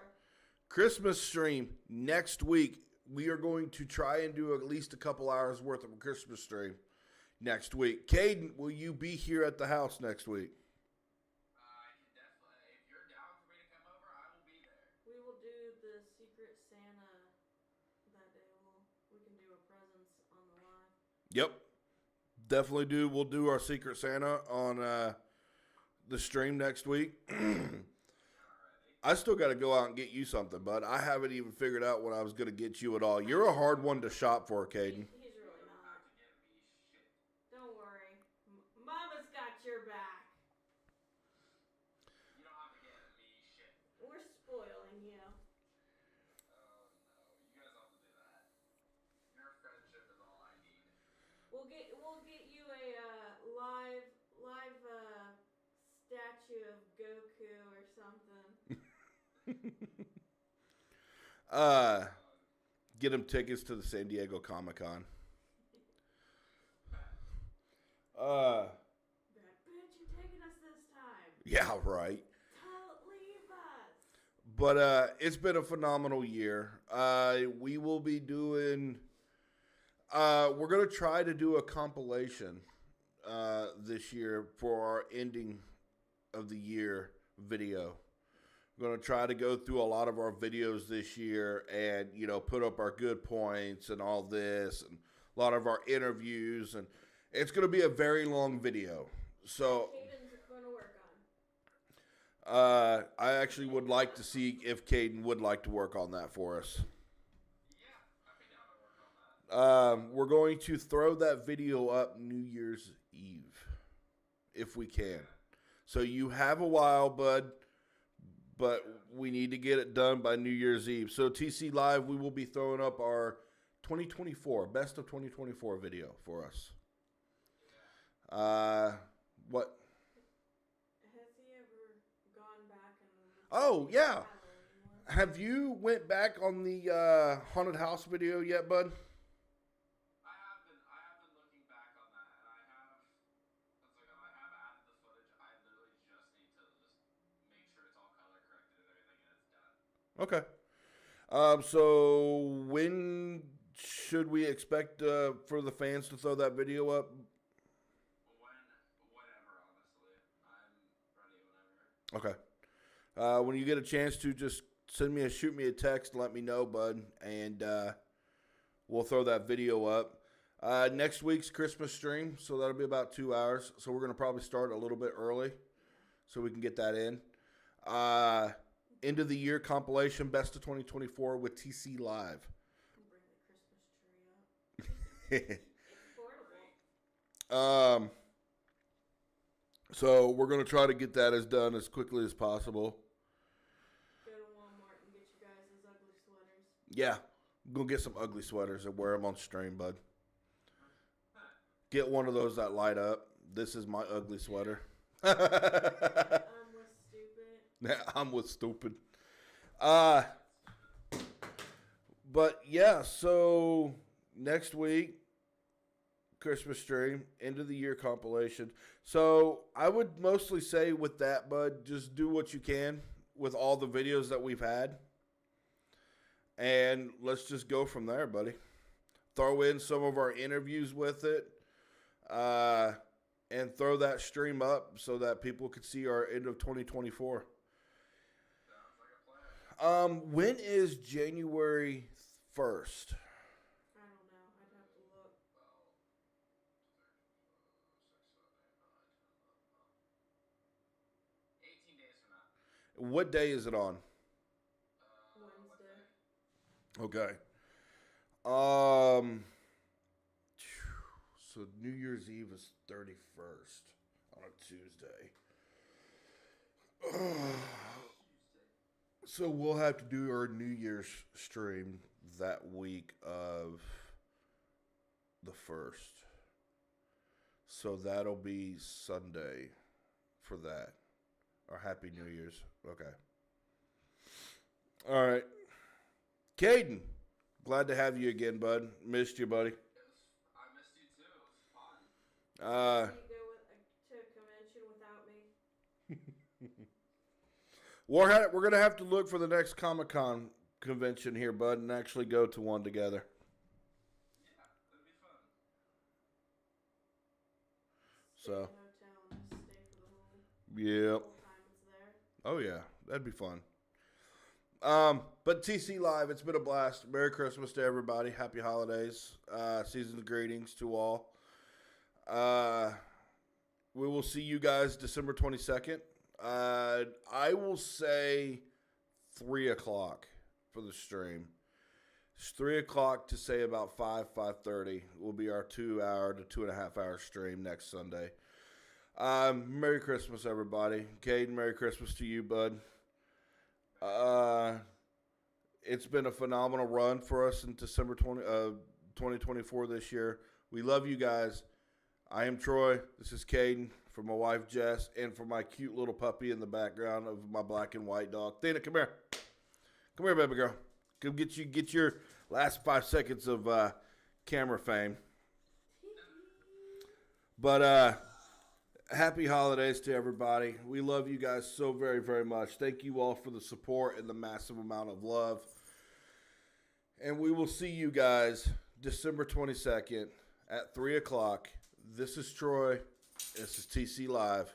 stream next week. We are going to try and do at least a couple hours worth of a Christmas stream next week. Caden, will you be here at the house next week? I can definitely. If you're down for me to come over, I will be there. We will do the Secret Santa that day. We can do a presents on the live. Yep. Definitely do. We'll do our Secret Santa on the stream next week. I still got to go out and get you something, bud. I haven't even figured out what I was going to get you at all. You're a hard one to shop for, Caden. He's really You don't not. have to get me shit. Don't worry. Mama's got your back. You don't have to get me shit. We're spoiling you. Oh no, you guys have to do that. Your friendship is all I need. We'll get you a live statue of Goku or something. Get him tickets to the San Diego Comic-Con. I bet you're taking us this time. Yeah, right. Don't leave us. But it's been a phenomenal year. We will be doing. We're gonna try to do a compilation this year for our ending of the year video. We're gonna try to go through a lot of our videos this year and put up our good points and all this and a lot of our interviews, and it's gonna be a very long video. So Caden's going to work on. I actually would like to see if Caden would like to work on that for us. Yeah, I'd be down to work on that. We're going to throw that video up New Year's Eve, if we can. So you have a while, bud, but we need to get it done by New Year's Eve. So TC Live, we will be throwing up our 2024, best of 2024 video for us. What? Has he ever gone back and... Oh, yeah. Anymore? Have you went back on the haunted house video yet, bud? I have been looking back on that, and I have added the footage. I literally just need to make sure it's all color corrected and everything, and it's done. Okay. So when should we expect for the fans to throw that video up? Whenever, honestly. I'm ready whenever. Okay. When you get a chance to, just shoot me a text and let me know, bud, and we'll throw that video up. Next week's Christmas stream, so that'll be about 2 hours. So we're going to probably start a little bit early so we can get that in. End of the year compilation, best of 2024 with TC Live. Bring the Christmas tree up. It's portable. So we're going to try to get that done as quickly as possible. Go to Walmart and get you guys those ugly sweaters. Yeah, go get some ugly sweaters and wear them on stream, bud. Get one of those that light up. This is my ugly sweater. With stupid. I'm with stupid. But yeah, so next week, Christmas stream, end of the year compilation. So I would mostly say with that, bud, just do what you can with all the videos that we've had. And let's just go from there, buddy. Throw in some of our interviews with it. And throw that stream up so that people could see our end of 2024. Sounds like a plan. When is January 1st? I don't know. I'd have to look. Well, 18 days from now. What day is it on? Wednesday. Okay. So New Year's Eve is 31st on a Tuesday. So we'll have to do our New Year's stream that week of the 1st. So that'll be Sunday for that. Or Happy New Year's. Okay. All right. Caden, glad to have you again, bud. Missed you, buddy. I missed you too. It was fun. Can you go to a convention without me? We're going to have to look for the next Comic-Con convention here, bud, and actually go to one together. Yeah, that'd be fun. Stay in So, a hotel and just stay for the yep. whole time it's there. Oh, yeah. That'd be fun. But TC Live, it's been a blast. Merry Christmas to everybody. Happy holidays. Season's greetings to all. We will see you guys December 22nd. I will say 3 o'clock for the stream. It's 3 o'clock to say about 5:30 will be our 2 hour to 2.5 hour stream next Sunday. Merry Christmas, everybody. Caden, Merry Christmas to you, bud. It's been a phenomenal run for us in December 2024 this year. We love you guys. I am Troy. This is Caden, for my wife Jess, and for my cute little puppy in the background of my black and white dog. Dana, come here. Come here, baby girl. Come get your last 5 seconds of camera fame. But happy holidays to everybody. We love you guys so very, very much. Thank you all for the support and the massive amount of love. And we will see you guys December 22nd at 3 o'clock. This is Troy. This is TC Live.